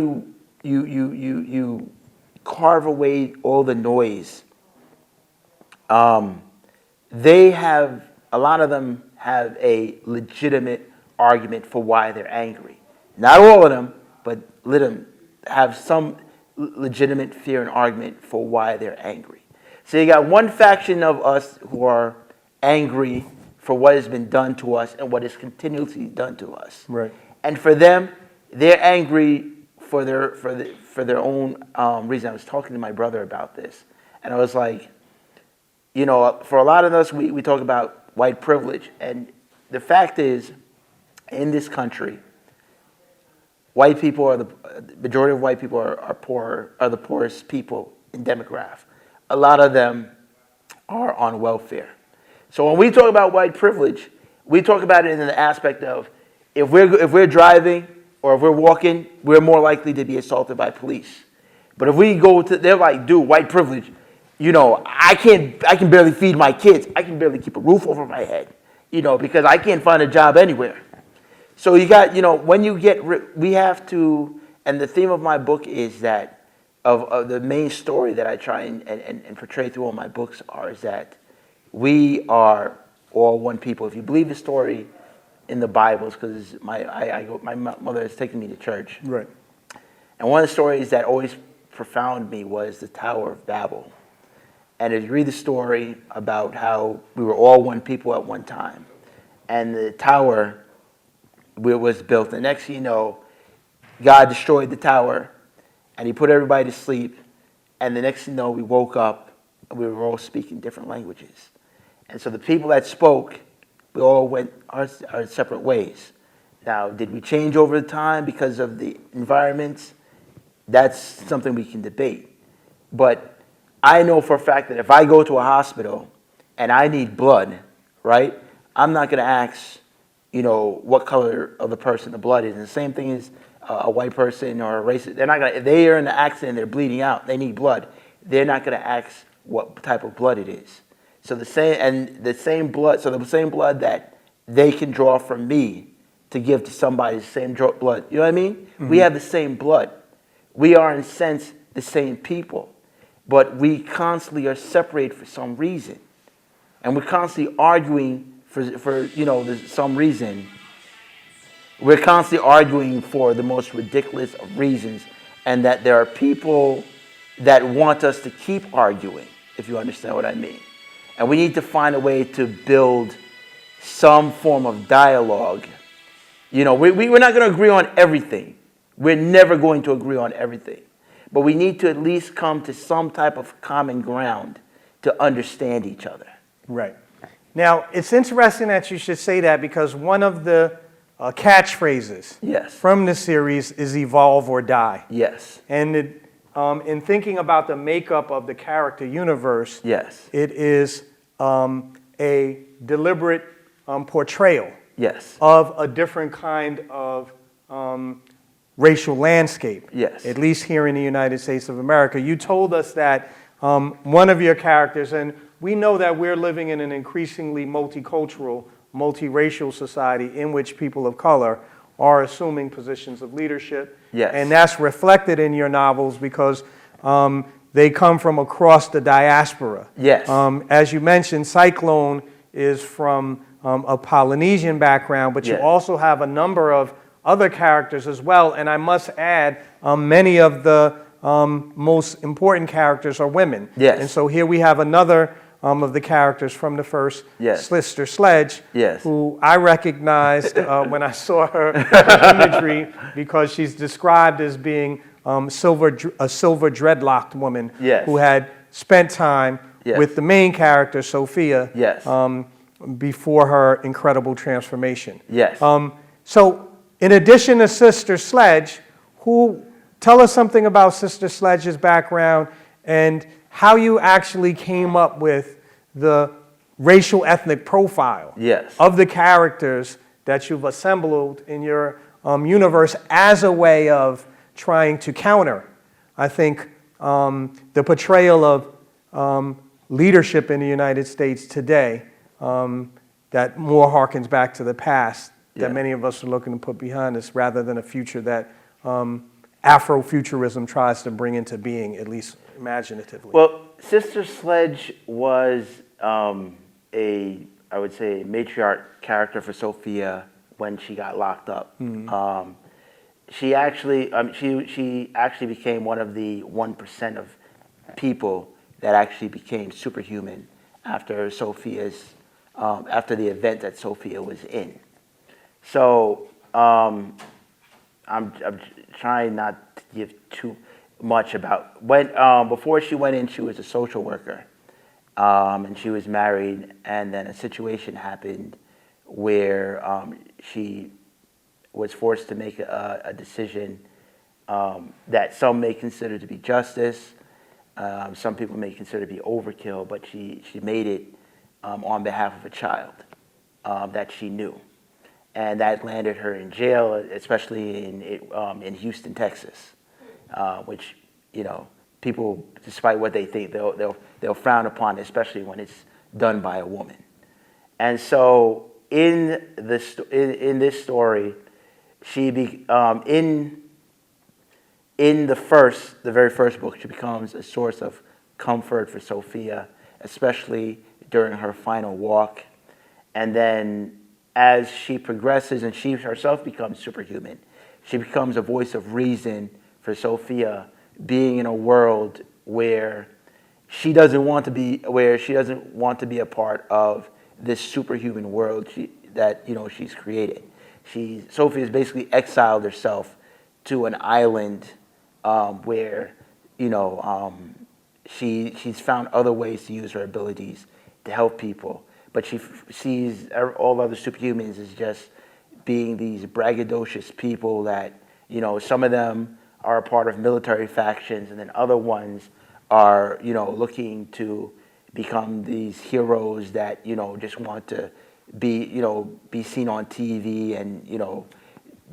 you carve away all the noise, a lot of them have a legitimate argument for why they're angry. Not all of them, but let them have some legitimate fear and argument for why they're angry. So you got one faction of us who are angry for what has been done to us and what is continuously done to us. Right. And for them, they're angry for their own reason. I was talking to my brother about this, and I was like, for a lot of us, we talk about white privilege, and the fact is, in this country, white people are the majority of white people are poor, are the poorest people in demographic. A lot of them are on welfare. So when we talk about white privilege, we talk about it in the aspect of if we're driving or if we're walking, we're more likely to be assaulted by police. But if we go to, they're like, dude, white privilege, I can barely feed my kids. I can barely keep a roof over my head, because I can't find a job anywhere. So you got, when you we have to, and the theme of my book is that, of the main story that I try and portray through all my books is that we are all one people. If you believe the story in the Bibles, because my mother has taken me to church. Right. And one of the stories that always profound me was the Tower of Babel. And if you read the story about how we were all one people at one time, and the tower was built, and next thing you know, God destroyed the tower, and he put everybody to sleep, and the next thing you know, we woke up, and we were all speaking different languages. And so the people that spoke, we all went our separate ways. Now, did we change over time because of the environments? That's something we can debate. But I know for a fact that if I go to a hospital and I need blood, right, I'm not going to ask, what color of the person the blood is. And the same thing is a white person or a racist. They're not going to, if they are in an accident, they're bleeding out, they need blood, they're not going to ask what type of blood it is. So the same blood that they can draw from me to give to somebody, the same blood. You know what I mean? Mm-hmm. We have the same blood. We are, in a sense, the same people. But we constantly are separated for some reason. And we're constantly arguing for some reason. We're constantly arguing for the most ridiculous of reasons. And that there are people that want us to keep arguing, if you understand what I mean. And we need to find a way to build some form of dialogue. We're not going to agree on everything. We're never going to agree on everything. But we need to at least come to some type of common ground to understand each other. Right. Now, it's interesting that you should say that because one of the catchphrases from the series is evolve or die. Yes. And in thinking about the makeup of the character universe, it is a deliberate portrayal of a different kind of racial landscape, at least here in the United States of America. You told us that one of your characters, and we know that we're living in an increasingly multicultural, multiracial society in which people of color are assuming positions of leadership. And that's reflected in your novels because they come from across the diaspora. As you mentioned, Cyclone is from a Polynesian background, but you also have a number of other characters as well. And I must add, many of the most important characters are women. And so here we have another of the characters from the first Sister Sledge, who I recognized when I saw her imagery because she's described as being a silver dreadlocked woman Yes. who had spent time Yes. with the main character, Sophia, Yes. before her incredible transformation. Yes. So in addition to Sister Sledge, tell us something about Sister Sledge's background and how you actually came up with the racial ethnic profile Yes. of the characters that you've assembled in your universe as a way of trying to counter, I think, the portrayal of leadership in the United States today that more harkens back to the past that many of us are looking to put behind us rather than a future that Afrofuturism tries to bring into being, at least imaginatively. Well, Sister Sledge was I would say, matriarch character for Sophia when she got locked up. She actually became one of the 1% of people that actually became superhuman after after the event that Sophia was in. So I'm trying not to give too much about before she went in. She was a social worker, and she was married. And then a situation happened where she was forced to make a decision that some may consider to be justice. Some people may consider to be overkill, but she made it on behalf of a child that she knew. And that landed her in jail, especially in Houston, Texas, which, you know, people, despite what they think, they'll frown upon, especially when it's done by a woman. And so in this story, in the very first book, she becomes a source of comfort for Sophia, especially during her final walk. And then as she progresses and she herself becomes superhuman, she becomes a voice of reason for Sophia, being in a world where she doesn't want to be a part of this superhuman world that she's created. Sophie has basically exiled herself to an island where she's found other ways to use her abilities to help people, but she sees all other superhumans as just being these braggadocious people that some of them are a part of military factions, and then other ones are looking to become these heroes that just want to be seen on TV and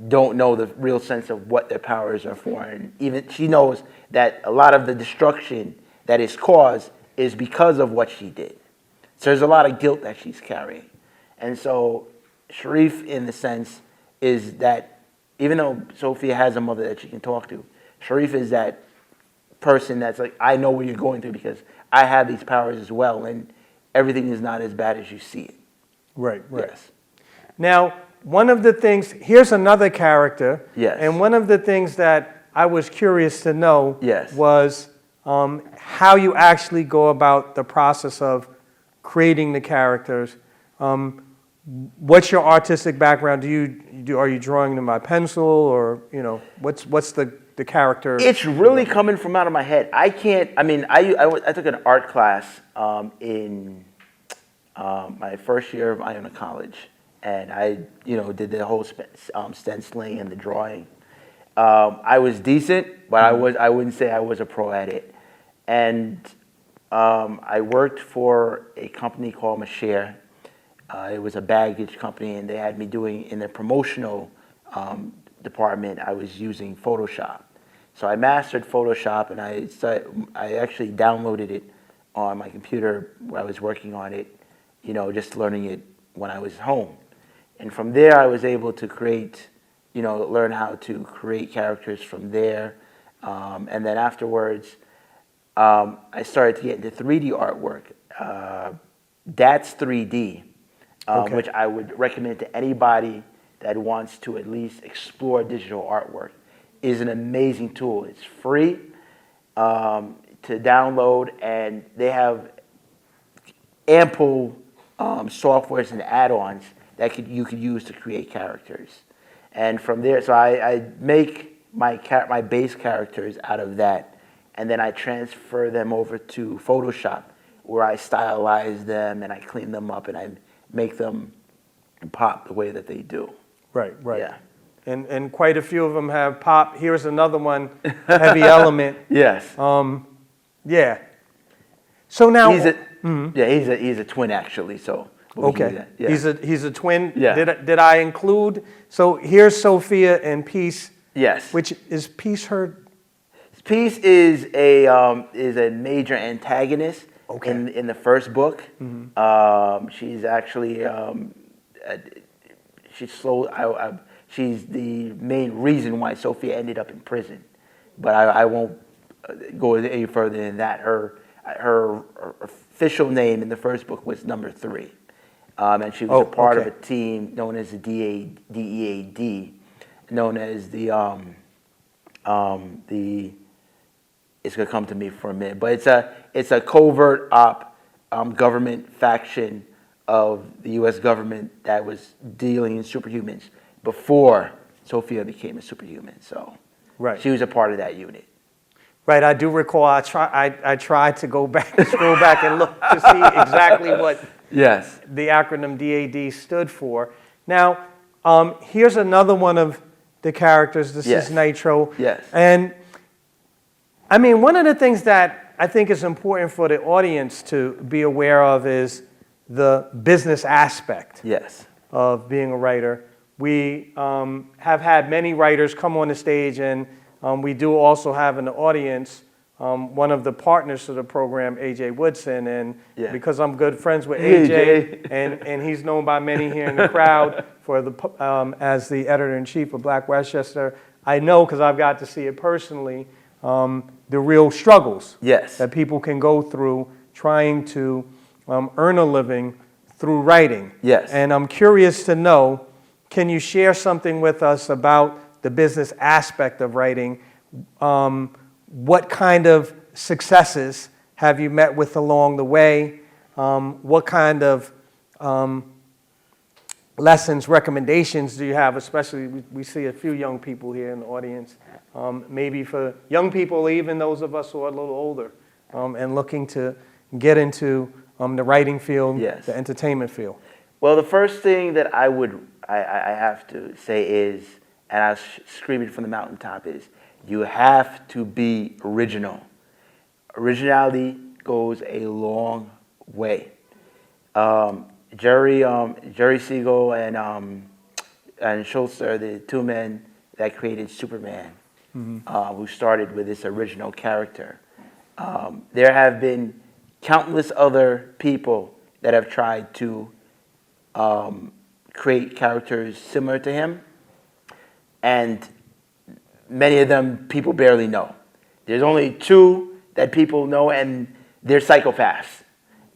don't know the real sense of what their powers are for. And even she knows that a lot of the destruction that is caused is because of what she did. So there's a lot of guilt that she's carrying. And so Sharif, in the sense, is that even though Sophia has a mother that she can talk to, Sharif is that person that's like, I know what you're going through because I have these powers as well, and everything is not as bad as you see it. Right. Yes. Now, one of the things, here's another character. Yes. And one of the things that I was curious to know was how you actually go about the process of creating the characters. What's your artistic background? Are you drawing them by pencil, or what's the character? It's really coming from out of my head. I took an art class in my first year of Iona College, and I did the whole stenciling and the drawing. I was decent, but I wouldn't say I was a pro at it. And I worked for a company called Masher. It was a baggage company, and they had me doing, in their promotional department, I was using Photoshop. So I mastered Photoshop, and I actually downloaded it on my computer where I was working on it, just learning it when I was home. And from there, I was able to learn how to create characters from there. And then afterwards, I started to get into 3D artwork. That's 3D, which I would recommend to anybody that wants to at least explore digital artwork. Is an amazing tool. It's free to download, and they have ample softwares and add-ons that you could use to create characters. And from there, so I make my base characters out of that, and then I transfer them over to Photoshop, where I stylize them and I clean them up and I make them pop the way that they do. Right, right. Yeah. And quite a few of them have pop. Here's another one, Heavy Element. Yes. Yeah. So now he's a twin actually. So we'll use okay, that. Yeah. he's a twin. Yeah. Did I include? So here's Sophia and Peace. Yes. Which is Peace her? Peace is a major antagonist in the first book. She's actually she's the main reason why Sophia ended up in prison. But I won't go any further than that. Her official name in the first book was Number 3. And she was a part of a team known as the DEAD, known as the it's gonna come to me for a minute, but it's a covert government faction of the U.S. government that was dealing in superhumans before Sophia became a superhuman. So she was a part of that unit. Right, I do recall. I tried to go back, scroll back, and look to see exactly what the acronym DAD stood for. Now, here's another one of the characters. This is Nitro. Yes. And I mean, one of the things that I think is important for the audience to be aware of is the business aspect of being a writer. We have had many writers come on the stage, and we do also have in the audience one of the partners of the program, AJ Woodson, and because I'm good friends with AJ, and he's known by many here in the crowd for as the editor-in-chief of Black Westchester, I know, because I've got to see it personally, the real struggles that people can go through trying to earn a living through writing. And I'm curious to know, can you share something with us about the business aspect of writing? What kind of successes have you met with along the way? What kind of lessons, recommendations do you have? Especially, we see a few young people here in the audience. Maybe for young people, even those of us who are a little older, and looking to get into the writing field, the entertainment field. Well, the first thing that I have to say is, and I was screaming from the mountaintop, is you have to be original. Originality goes a long way. Jerry Siegel and Schultz are the two men that created Superman, who started with this original character. There have been countless other people that have tried to create characters similar to him, and many of them people barely know. There's only 2 that people know, and they're psychopaths.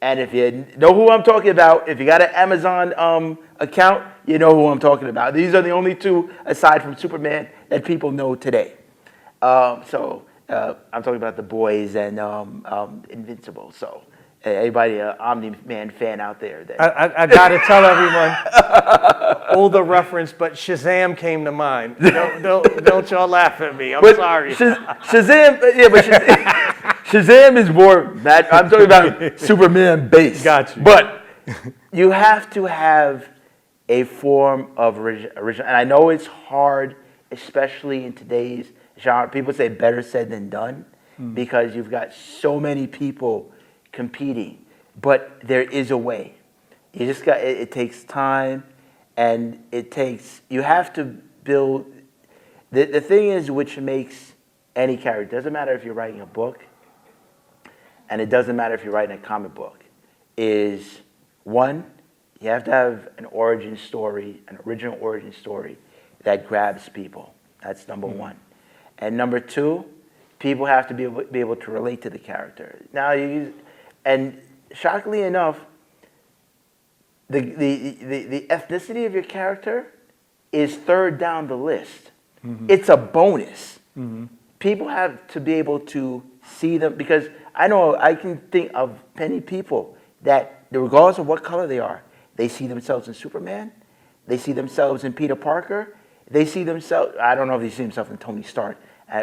And if you know who I'm talking about, if you got an Amazon account, you know who I'm talking about. These are the only 2, aside from Superman, that people know today. I'm talking about The Boys and Invincible. So anybody Omni-Man fan out there? I got to tell everyone, older reference, but Shazam came to mind. Don't y'all laugh at me. I'm sorry. Shazam is more, I'm talking about Superman base. Got you. But you have to have a form of original. And I know it's hard, especially in today's genre. People say better said than done, because you've got so many people competing. But there is a way. You just got, it takes time, and you have to build, the thing is which makes any character, it doesn't matter if you're writing a book, and it doesn't matter if you're writing a comic book, is one, you have to have an origin story, an original origin story that grabs people. That's number one. And number 2, people have to be able to relate to the character. Now, and shockingly enough, the ethnicity of your character is 3rd down the list. It's a bonus. People have to be able to see them, because I know I can think of many people that, regardless of what color they are, they see themselves in Superman, they see themselves in Peter Parker, they see themselves, I don't know if they see themselves in Tony Stark,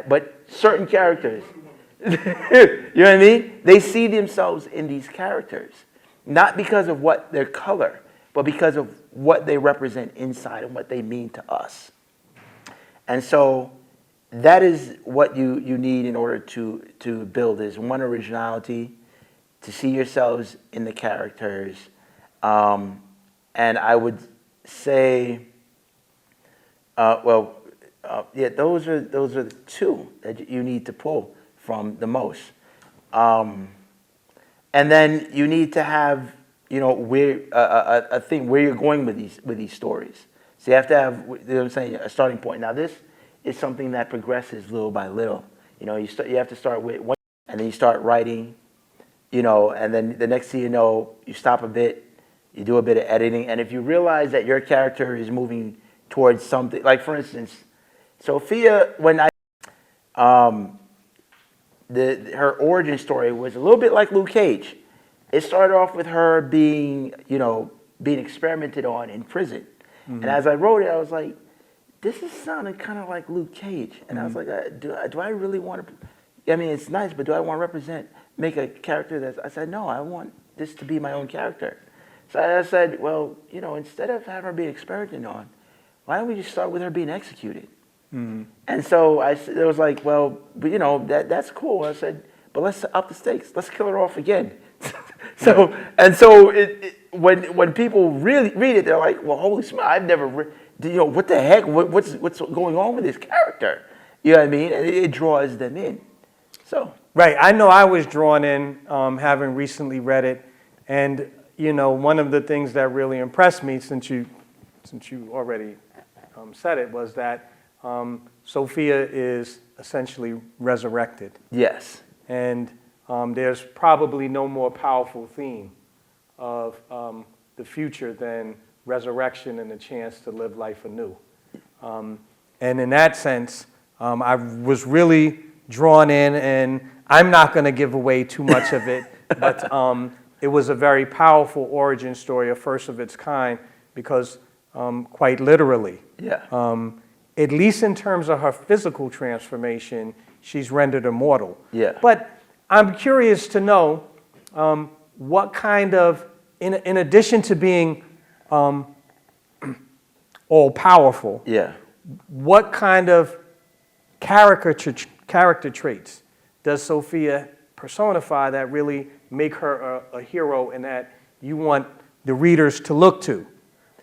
but certain characters, you know what I mean? They see themselves in these characters, not because of what their color, but because of what they represent inside and what they mean to us. And so that is what you need in order to build is one, originality, to see yourselves in the characters. And I would say, yeah, those are the two that you need to pull from the most. And then you need to have, you know, where a thing where you're going with these stories. So you have to have, you know what I'm saying, a starting point. Now this is something that progresses little by little. You know, you have to start with one, and then you start writing, you know, and then the next thing you know, you stop a bit, you do a bit of editing, and if you realize that your character is moving towards something, like for instance, Sophia, when her origin story was a little bit like Luke Cage. It started off with her being, you know, being experimented on in prison. Mm-hmm. And as I wrote it, I was like, this is sounding kind of like Luke Cage. And I was like, do I really want to, I mean, it's nice, but do I want to make a character that's, I said, no, I want this to be my own character. So I said, well, you know, instead of having her being experimented on, why don't we just start with her being executed? Mm-hmm. And so it was like, well, but you know, that's cool. I said, but let's up the stakes. Let's kill her off again. So, and so when people really read it, they're like, well, holy smokes, I've never, you know, what the heck? What's going on with this character? You know what I mean? And it draws them in. So. Right. I know I was drawn in, having recently read it. And, you know, one of the things that really impressed me, since you already said it, was that Sophia is essentially resurrected. Yes. And there's probably no more powerful theme of the future than resurrection and the chance to live life anew. And in that sense, I was really drawn in, and I'm not going to give away too much of it, but it was a very powerful origin story, a first of its kind, because quite literally, at least in terms of her physical transformation, she's rendered immortal. Yeah. But I'm curious to know what kind of, in addition to being all-powerful, what kind of character traits does Sophia personify that really make her a hero and that you want the readers to look to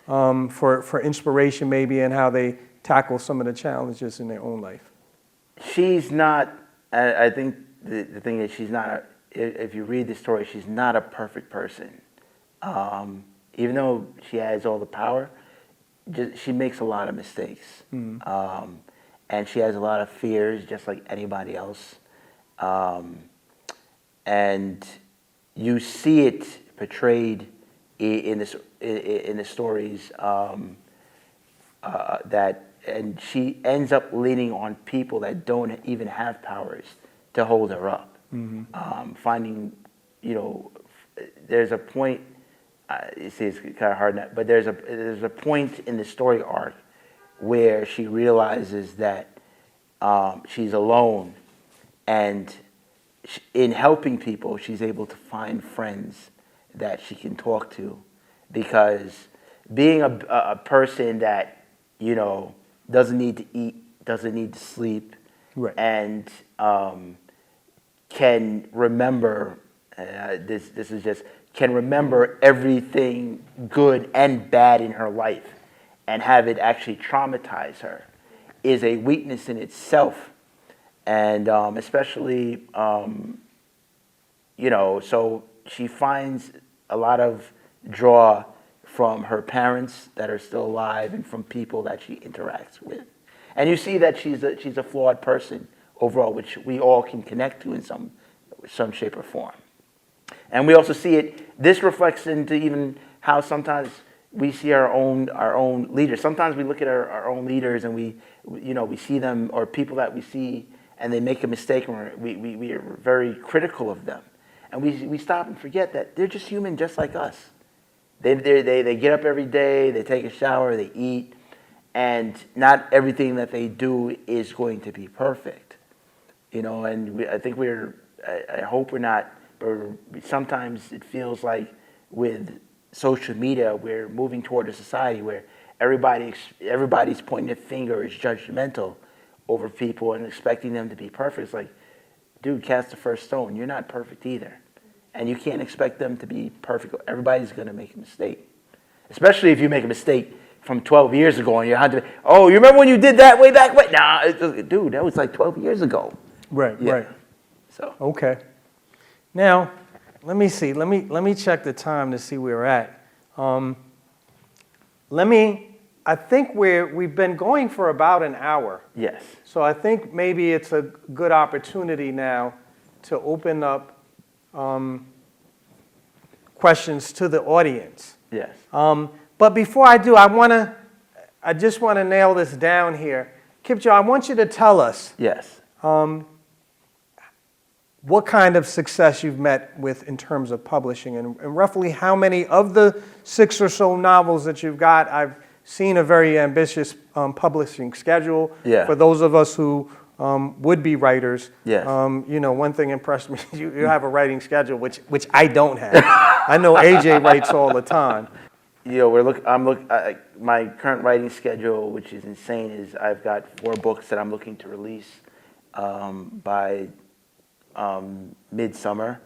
for inspiration maybe in how they tackle some of the challenges in their own life? She's not, I think the thing is she's not, if you read the story, she's not a perfect person. Even though she has all the power, she makes a lot of mistakes. Mm. And she has a lot of fears, just like anybody else. And you see it portrayed in the stories and she ends up leaning on people that don't even have powers to hold her up. Mm-hmm. Finding, you know, there's a point. You see, it's kind of hard now, but there's a point in the story arc where she realizes that she's alone, and in helping people, she's able to find friends that she can talk to, because being a person that, you know, doesn't need to eat, doesn't need to sleep, right, and can remember, this is just, can remember everything good and bad in her life and have it actually traumatize her, is a weakness in itself. And especially, you know, so she finds a lot of draw from her parents that are still alive and from people that she interacts with. And you see that she's a flawed person overall, which we all can connect to in some shape or form. And we also see it, this reflects into even how sometimes we see our own leaders. Sometimes we look at our own leaders and we see them, or people that we see, and they make a mistake, and we are very critical of them. And we stop and forget that they're just human just like us. They get up every day, they take a shower, they eat, and not everything that they do is going to be perfect, you know. And I think I hope we're not, but sometimes it feels like with social media, we're moving toward a society where everybody's pointing a finger, is judgmental over people and expecting them to be perfect. It's like, dude, cast the first stone. You're not perfect either. And you can't expect them to be perfect. Everybody's going to make a mistake. Especially if you make a mistake from 12 years ago and you're oh, you remember when you did that way back? Wait, nah, dude, that was like 12 years ago. Right, Yeah. right. So. Okay. Now, let me see. Let me check the time to see where we're at. I think we've been going for about an hour. Yes. So I think maybe it's a good opportunity now to open up questions to the audience. Yes. But before I do, I just want to nail this down here. Kipjo, I want you to tell us Yes. what kind of success you've met with in terms of publishing, and roughly how many of the 6 or so novels that you've got. I've seen a very ambitious publishing schedule. Yeah. For those of us who would be writers, Yes. you know, one thing impressed me, you have a writing schedule, which I don't have. I know AJ writes all the time. You know, my current writing schedule, which is insane, is I've got 4 books that I'm looking to release by midsummer.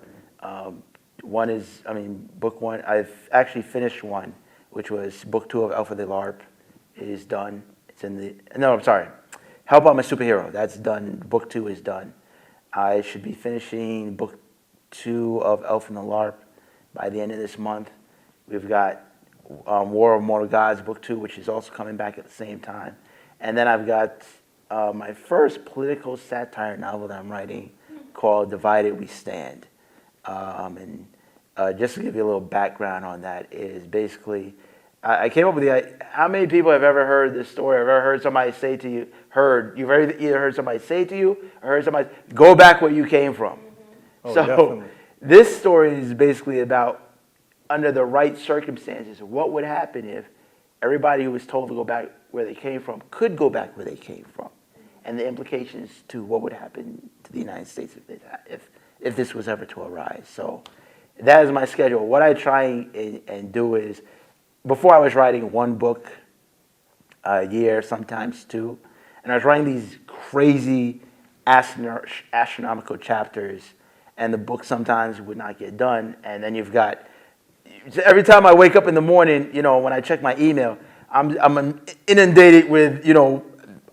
Book 1, I've actually finished one, which was book 2 of Alpha the LARP is done. How About My Superhero, that's done. Book 2 is done. I should be finishing book 2 of Elf and the LARP by the end of this month. We've got War of Mortal Gods, book 2, which is also coming back at the same time. And then I've got my first political satire novel that I'm writing called Divided We Stand. Just to give you a little background on that, is basically, I came up with how many people have ever heard this story, have ever heard somebody say to you, you've either heard somebody say to you, or heard somebody, go back where you came from. Oh, So definitely. this story is basically about, under the right circumstances, what would happen if everybody who was told to go back where they came from could go back where they came from, and the implications to what would happen to the United States if this was ever to arise. So that is my schedule. What I try and do is, before I was writing 1 book a year, sometimes 2, and I was writing these crazy astronomical chapters, and the book sometimes would not get done. And then you've got, every time I wake up in the morning, you know, when I check my email, I'm inundated with, you know,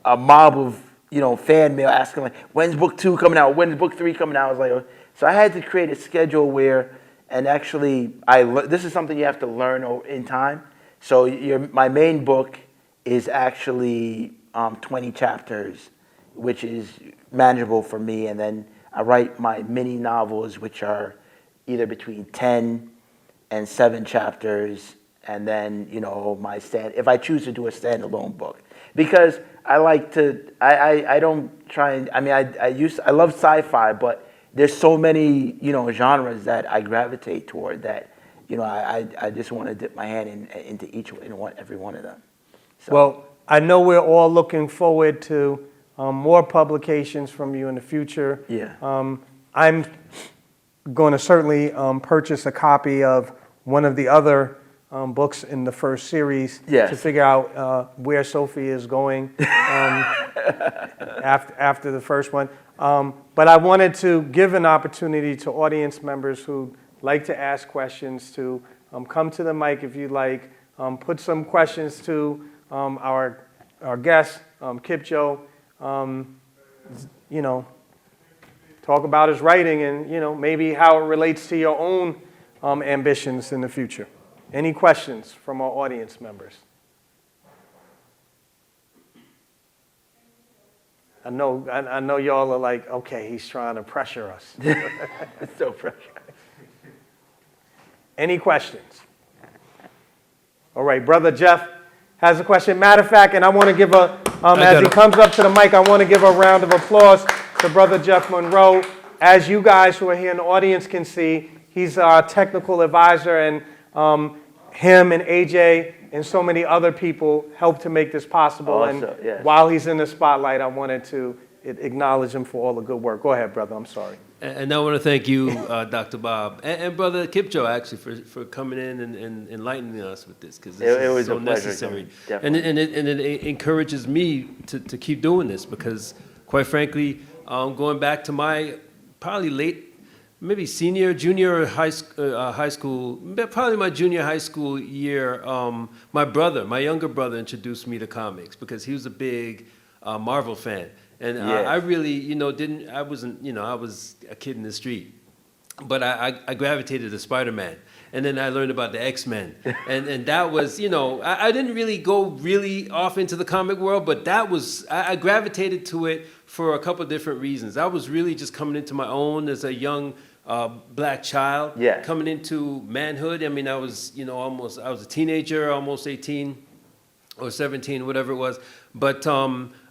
a mob of, you know, fan mail asking like, when's book 2 coming out? When's book 3 coming out? I was like, so I had to create a schedule where, and actually, this is something you have to learn in time. So my main book is actually 20 chapters, which is manageable for me. And then I write my mini novels, which are either between 10 and 7 chapters. And then, you know, if I choose to do a standalone book, because I like to, I don't try and, I love sci-fi, but there's so many, you know, genres that I gravitate toward that, you know, I just want to dip my hand into every one of them. So. Well, I know we're all looking forward to more publications from you in the future. Yeah. I'm going to certainly purchase a copy of one of the other books in the first series. Yes. To figure out where Sophie is going after the first one. But I wanted to give an opportunity to audience members who like to ask questions to come to the mic if you'd like. Put some questions to our guest, Kipjo. You know, talk about his writing and, you know, maybe how it relates to your own ambitions in the future. Any questions from our audience members? I know y'all are like, okay, he's trying to pressure us. It's so pressure. Any questions? All right, Brother Jeff has a question. Matter of fact, and I want to give as he comes up to the mic, I want to give a round of applause to Brother Jeff Monroe. As you guys who are here in the audience can see, he's our technical advisor, and him and AJ and so many other people helped to make this possible. Also, and yes. while he's in the spotlight, I wanted to acknowledge him for all the good work. Go ahead, brother. I'm sorry. And I want to thank you, Dr. Bob, and Brother Kipjo, actually, for coming in and enlightening us with this, because this It was is so a pleasure, necessary. Tony, And it encourages me to keep doing this, because, quite frankly, going back to my probably late, maybe senior, junior high school, probably my junior high school year, my younger brother introduced me to comics, because he was a big Marvel fan. And I really, I was a kid in the street, but I gravitated to Spider-Man. And then I learned about the X-Men. And that was, I didn't really go really off into the comic world, but I gravitated to it for a couple of different reasons. I was really just coming into my own as a young black child, coming into manhood. I mean, I was a teenager, almost 18 or 17, whatever it was. But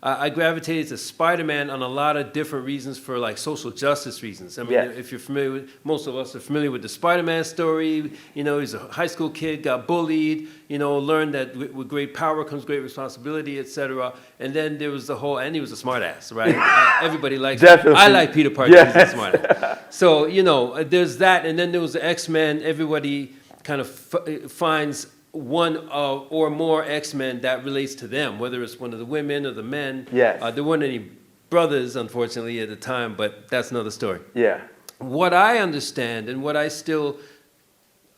I gravitated to Spider-Man on a lot of different reasons, for like social justice reasons. I mean, if you're familiar with, most of us are familiar with the Spider-Man story. He's a high school kid, got bullied, learned that with great power comes great responsibility, etc. And then there was the whole, and he was a smartass, right? Everybody likes, I like Peter Parker, he's a smartass. So, there's that. And then there was the X-Men. Everybody kind of finds one or more X-Men that relates to them, whether it's one of the women or the men. There weren't any brothers, unfortunately, at the time, but that's another story. What I understand, and what I still,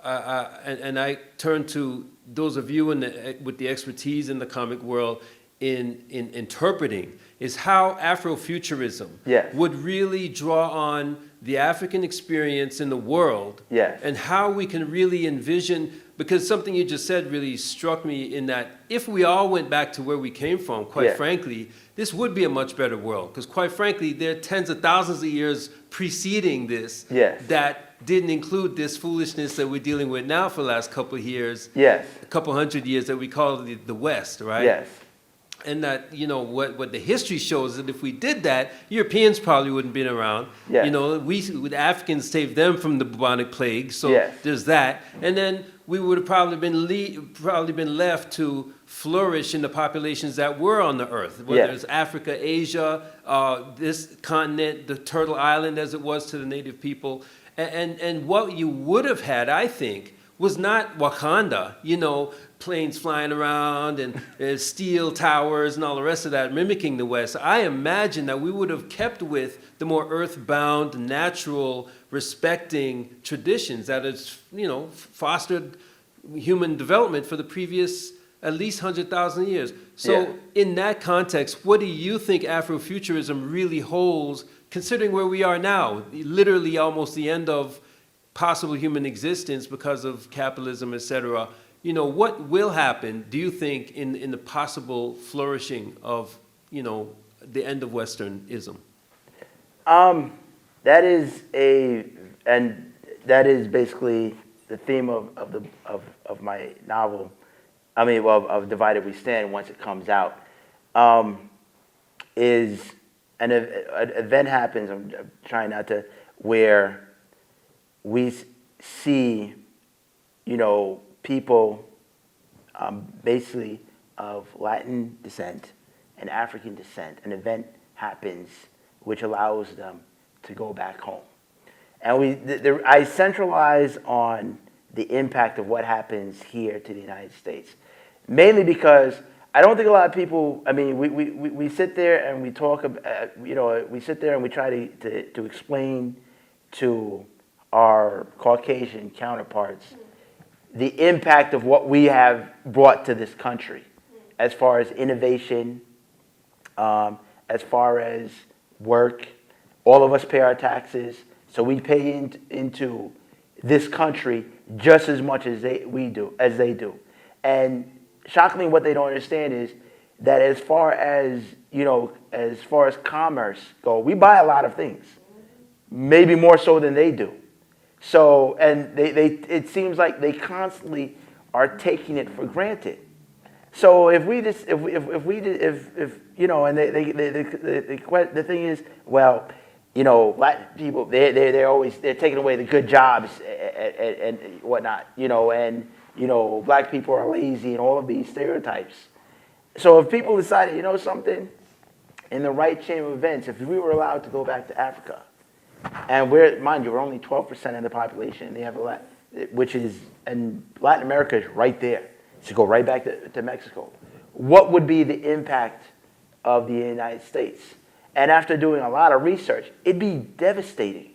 and I turn to those of you with the expertise in the comic world in interpreting, is how Afrofuturism would really draw on the African experience in the world, and how we can really envision. Because something you just said really struck me, in that if we all went back to where we came from, quite frankly, this would be a much better world. Because quite frankly, there are tens of thousands of years preceding this that didn't include this foolishness that we're dealing with now for the last couple of years, a couple hundred years, that we call the West, right? And that, what the history shows, that if we did that, Europeans probably wouldn't have been around. The Africans saved them from the bubonic plague, so there's that. And then we would have probably been left to flourish in the populations that were on the earth, whether it's Africa, Asia, this continent, the Turtle Island as it was to the native people. And what you would have had, I think, was not Wakanda, planes flying around and steel towers and all the rest of that, mimicking the West. I imagine that we would have kept with the more earthbound, natural, respecting traditions that has, fostered human development for the previous at least 100,000 years. So in that context, what do you think Afrofuturism really holds, considering where we are now, literally almost the end of possible human existence because of capitalism, etc.? What will happen, do you think, in the possible flourishing of, the end of Westernism? That is basically the theme of my novel. Of Divided We Stand, once it comes out, is an event happens. I'm trying not to, where we see, people basically of Latin descent and African descent. An event happens which allows them to go back home. And I centralize on the impact of what happens here to the United States, mainly because I don't think a lot of people, we sit there and we talk, we sit there and we try to explain to our Caucasian counterparts the impact of what we have brought to this country, as far as innovation, as far as work. All of us pay our taxes, so we pay into this country just as much as they do. And shockingly, what they don't understand is that as far as commerce go, we buy a lot of things, maybe more so than they do. So, and it seems like they constantly are taking it for granted. So if we just, and the thing is, well, Latin people, they're taking away the good jobs and whatnot, and black people are lazy and all of these stereotypes. So if people decided, something, in the right chain of events, if we were allowed to go back to Africa, and mind you, we're only 12% of the population, they have and Latin America is right there. So go right back to Mexico. What would be the impact of the United States? And after doing a lot of research, it'd be devastating,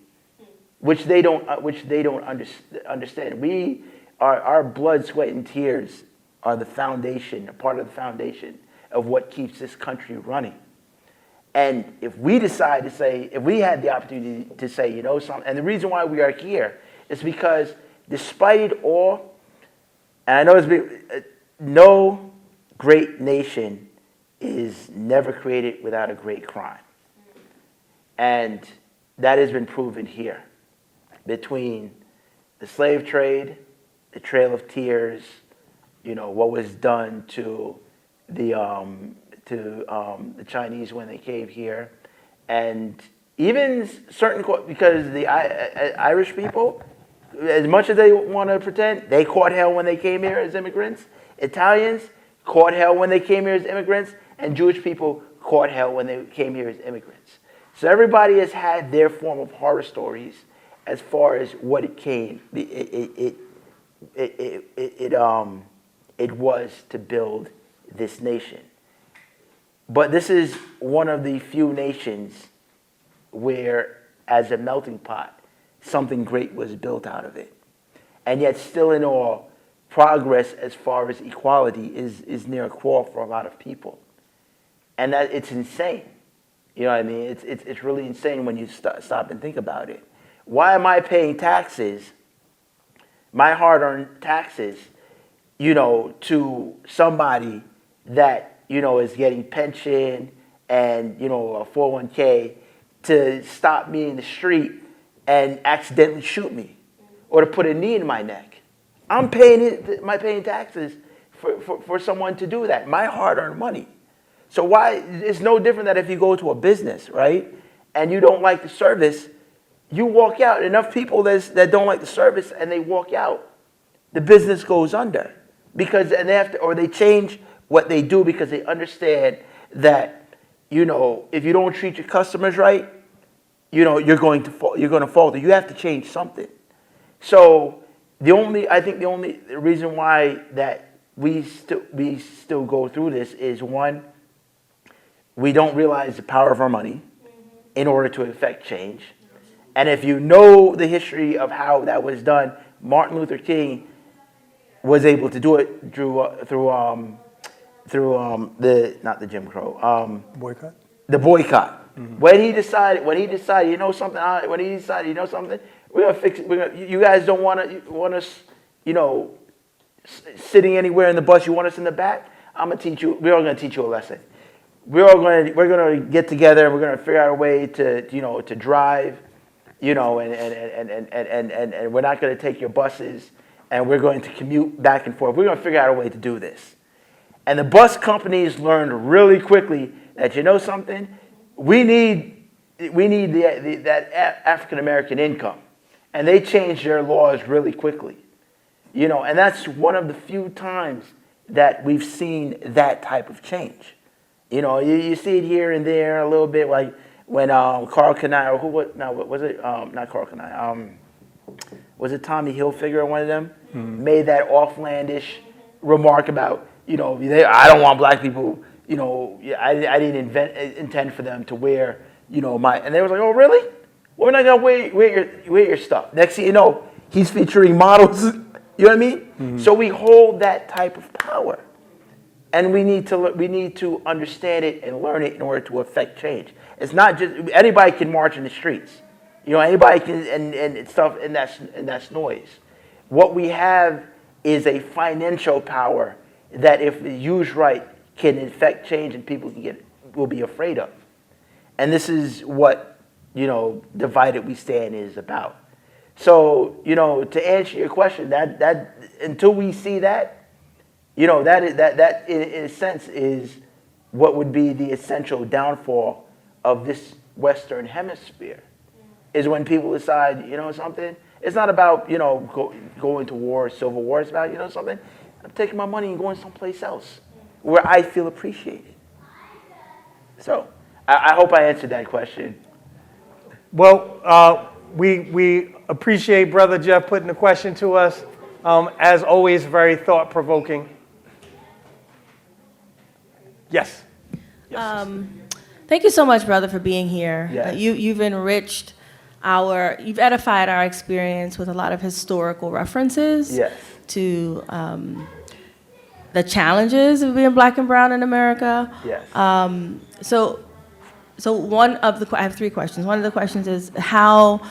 which they don't understand. Our blood, sweat, and tears are the foundation, a part of the foundation of what keeps this country running. And if we decide to say, if we had the opportunity to say, something, and the reason why we are here is because despite it all, and I know no great nation is never created without a great crime. And that has been proven here. Between the slave trade, the Trail of Tears, what was done to the Chinese when they came here, and even because the Irish people, as much as they want to pretend, they caught hell when they came here as immigrants. Italians caught hell when they came here as immigrants, and Jewish people caught hell when they came here as immigrants. So everybody has had their form of horror stories as far as what it was to build this nation. But this is one of the few nations where, as a melting pot, something great was built out of it. And yet still in all, progress as far as equality is near a crawl for a lot of people. And that it's insane. You know what I mean? It's really insane when you stop and think about it. Why am I paying taxes, my hard-earned taxes, to somebody that, is getting pension and, a 401k to stop me in the street and accidentally shoot me or to put a knee in my neck? I'm paying taxes for someone to do that, my hard-earned money. So why, it's no different that if you go to a business, right, and you don't like the service, you walk out. Enough people that don't like the service and they walk out, the business goes under they change what they do because they understand that, if you don't treat your customers right, you're going to falter. You have to change something. So the only reason why that we still go through this is, one, we don't realize the power of our money in order to affect change. And if you know the history of how that was done, Martin Luther King was able to do it through not the Jim Crow, Boycott? the boycott. Mm-hmm. When he decided, something, we're gonna fix it. You guys don't want us, sitting anywhere in the bus. You want us in the back. We're all gonna teach you a lesson. We're gonna get together and we're gonna figure out a way to drive, and we're not gonna take your buses and we're going to commute back and forth. We're gonna figure out a way to do this. And the bus companies learned really quickly that something, we need that African American income, and they changed their laws really quickly, and that's one of the few times that we've seen that type of change. You see it here and there a little bit, like when Carl Kanai, not Carl Kanai, was it Tommy Hilfiger, one of them, made that offlandish remark about, I don't want black people, I didn't intend for them to wear, and they was like, oh, really? Well, we're not going to wear your stuff. Next thing you know, he's featuring models, you know what I mean? Mm-hmm. So we hold that type of power. And we need to understand it and learn it in order to affect change. It's not just, anybody can march in the streets. Anybody can, and stuff, and that's noise. What we have is a financial power that, if used right, can affect change and people will be afraid of. And this is what, Divided We Stand is about. So, to answer your question, that until we see that, that in a sense is what would be the essential downfall of this Western hemisphere. is when people decide, you know something, it's not about, you know, going to war, civil war. It's about, you know something, I'm taking my money and going someplace else where I feel appreciated. So I hope I answered that question. Well, we appreciate Brother Jeff putting the question to us. As always, very thought-provoking. Yes. Thank you so much, brother, for being here. Yes. You've enriched you've edified our experience with a lot of historical references Yes. to the challenges of being black and brown in America. Yes. So I have three questions. One of the questions is, how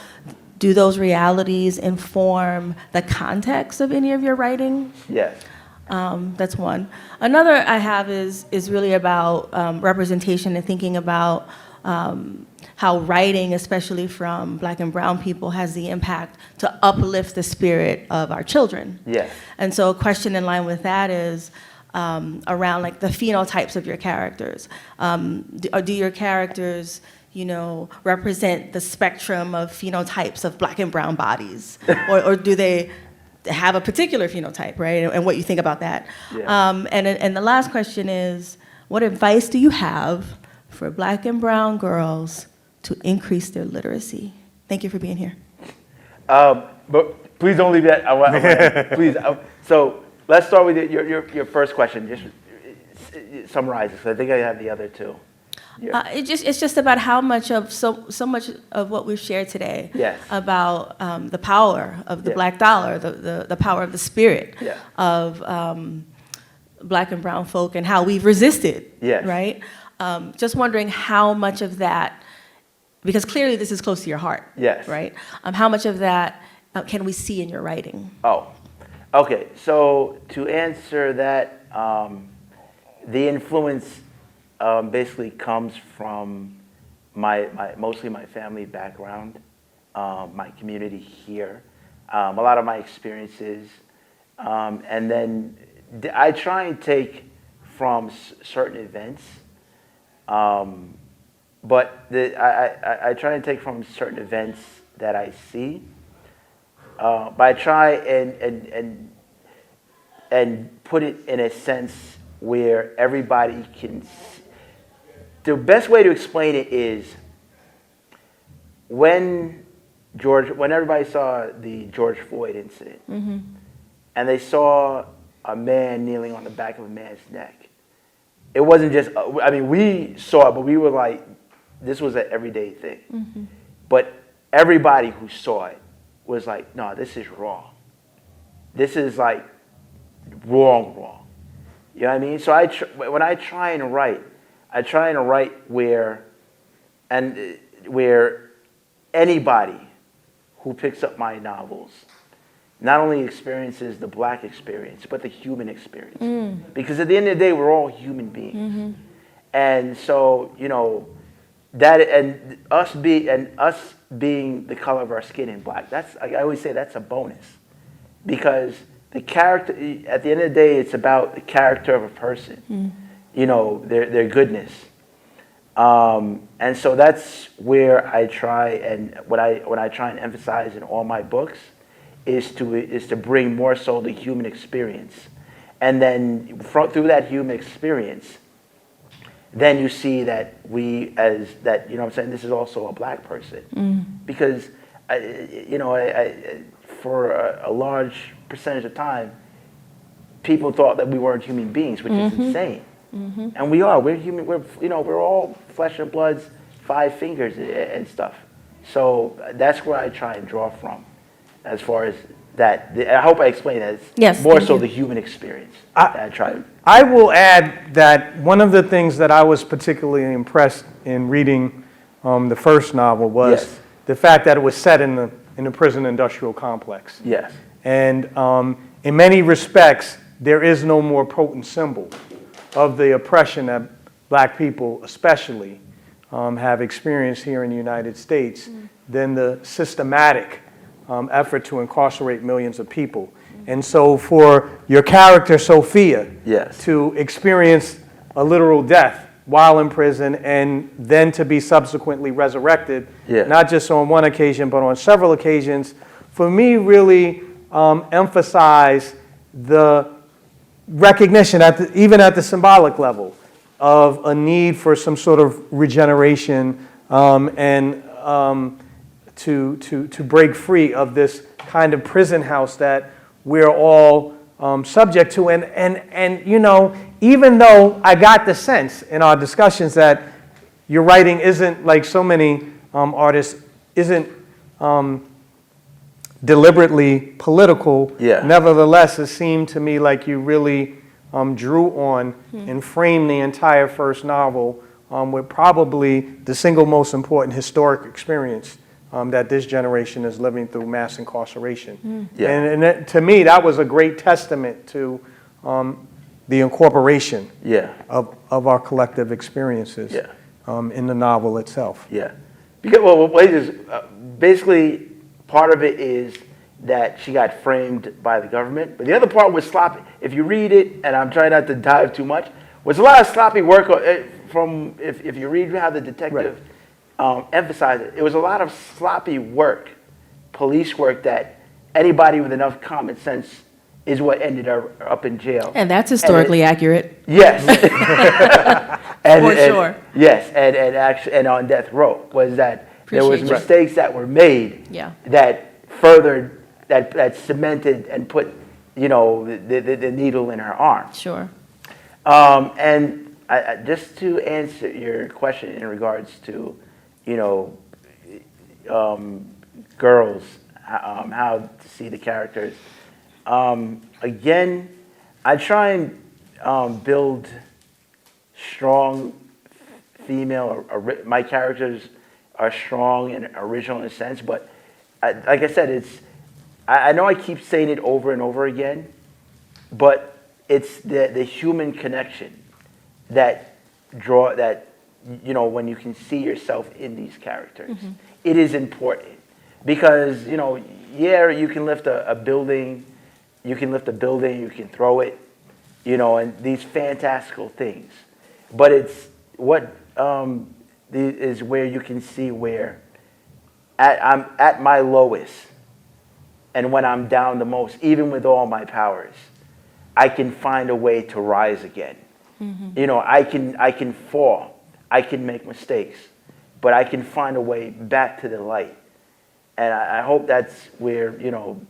do those realities inform the context of any of your writing? Yes. That's one. Another I have is really about representation and thinking about how writing, especially from black and brown people, has the impact to uplift the spirit of our children. Yes. And so a question in line with that is around like the phenotypes of your characters. Do your characters, you know, represent the spectrum of phenotypes of black and brown bodies? or do they have a particular phenotype, right? And what you think about that. Yeah. And the last question is, what advice do you have for black and brown girls to increase their literacy? Thank you for being here. But please don't leave that. Please. So let's start with your first question. Just summarize it, because I think I have the other two. Yeah. It's just about how much of so much of what we've shared today. Yes. About the power of the Yeah. black dollar, the power of the spirit Yeah. of black and brown folk, and how we've resisted. Yes. Right. Just wondering how much of that, because clearly this is close to your heart. Yes. Right. How much of that can we see in your writing? Oh, okay. So to answer that, the influence basically comes from mostly my family background, my community here, a lot of my experiences, and then I try and take from certain events, but I try and take from certain events that I see, but I try and put it in a sense where everybody can see. The best way to explain it is when everybody saw the George Floyd incident, Mm-hmm. and they saw a man kneeling on the back of a man's neck. It wasn't just, I mean, we saw it, but we were like, this was an everyday thing. Mm-hmm. But everybody who saw it was like, no, this is wrong. This is like wrong. You know what I mean? So when I try and write where anybody who picks up my novels not only experiences the black experience, but the human experience. Because at the end of the day, we're all human beings. Mm-hmm. And so, you know, that and us being the color of our skin in black, I always say that's a bonus. Because the character, at the end of the day, it's about the character of a person. You know, their goodness. And so that's where I try, and what I try and emphasize in all my books is to bring more so the human experience. And then through that human experience, then you see that you know what I'm saying, this is also a black person. Because, you know, for a large percentage of time, people thought that we weren't human beings, which is insane. And we are. We're human. We're all flesh and bloods, 5 fingers and stuff. So that's where I try and draw from, as far as that. I hope I explained that. It's Yes, more thank so you. the human experience that I try. I will add that one of the things that I was particularly impressed in reading the first novel was Yes. the fact that it was set in the prison industrial complex. Yes. And in many respects, there is no more potent symbol of the oppression that black people especially have experienced here in the United States than the systematic effort to incarcerate millions of people. And so for your character, Sophia, Yes. to experience a literal death while in prison and then to be subsequently resurrected, Yeah. not just on one occasion, but on several occasions, for me really emphasize the recognition, even at the symbolic level, of a need for some sort of regeneration and to break free of this kind of prison house that we're all subject to. And you know, even though I got the sense in our discussions that your writing isn't, like so many artists, isn't deliberately political, Yeah. nevertheless, it seemed to me like you really drew on and framed the entire first novel with probably the single most important historic experience that this generation is living through, mass incarceration. Yeah. And that, to me, that was a great testament to the incorporation Yeah. of our collective experiences Yeah. in the novel itself. Yeah. Because, well, what it is, basically, part of it is that she got framed by the government. But the other part was sloppy. If you read it, and I'm trying not to dive too much, was a lot of sloppy work from, if you read how the detective emphasized it, it was a lot of sloppy work, police work, that anybody with enough common sense is what ended her up in jail. And that's historically accurate. Yes. For sure. Yes, and actually, and on death row was that there was Appreciate you. mistakes that were made Yeah. that furthered, that cemented and put, you know, the needle in her arm. Sure. And just to answer your question in regards to, you know, girls, how to see the characters. Again, I try and build strong female, my characters are strong and original in a sense, but like I said, I know I keep saying it over and over again, but it's the human connection that you know, when you can see yourself in these characters, it is important. Because, you know, yeah, you can lift a building, you can throw it, you know, and these fantastical things. But it's what is where you can see where I'm at my lowest, and when I'm down the most, even with all my powers, I can find a way to rise again. You know, I can fall, I can make mistakes, but I can find a way back to the light. And I hope that's where, you know,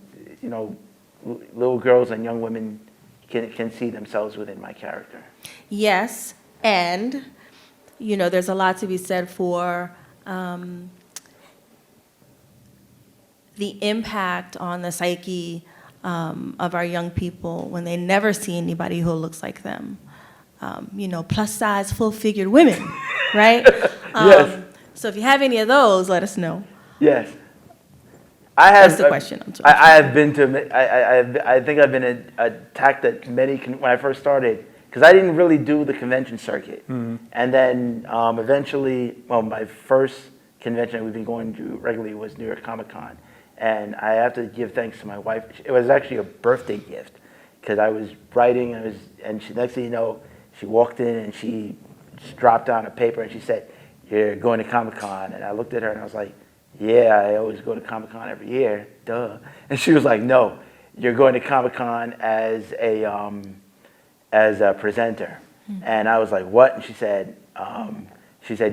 little girls and young women can see themselves within my character. Yes, and, you know, there's a lot to be said for the impact on the psyche of our young people when they never see anybody who looks like them. You know, plus size, full-figured women, right? Yes. So if you have any of those, let us know. Yes. I have. That's the question. I'm sorry. I have been to. I think I've been attacked at many when I first started, because I didn't really do the convention circuit, and then eventually, well, my first convention we've been going to regularly was New York Comic Con, and I have to give thanks to my wife. It was actually a birthday gift, because I was writing, and she, next thing you know, she walked in and she just dropped down a paper and she said, "You're going to Comic Con," and I looked at her and I was like, "Yeah, I always go to Comic-Con every year, duh." And she was like, "No, you're going to Comic-Con as a presenter." And I was like, "What?" And she said,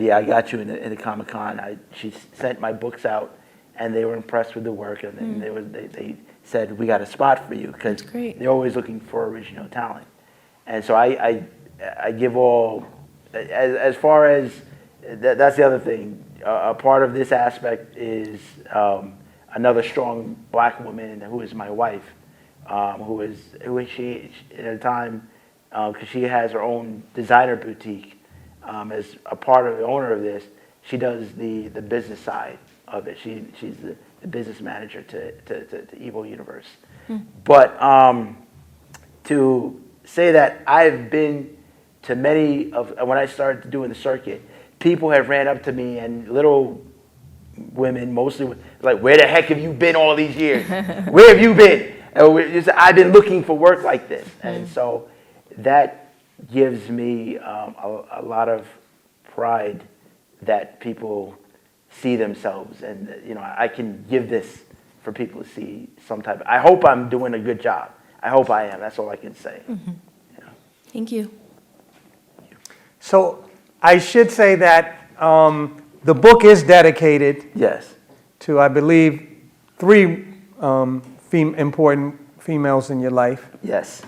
"Yeah, I got you in the Comic-Con." She sent my books out, and they were impressed with the work, and then they said, "We got a spot for you," because they're always looking for original talent. And so I give all, as far as that's the other thing. A part of this aspect is another strong black woman who is my wife, who is she at a time, because she has her own designer boutique. As a part of the owner of this, she does the business side of it. She's the business manager to EvoUniverse. But to say that I've been to many of, when I started doing the circuit, people have ran up to me, and little women, mostly, like, "Where the heck have you been all these years? Where have you been?" And I've been looking for work like this. And so that gives me a lot of pride that people see themselves, and I can give this for people to see some type. I hope I'm doing a good job. I hope I am. That's all I can say. Thank you. So I should say that the book is dedicated Yes. to, I believe, 3 important females in your life. Yes.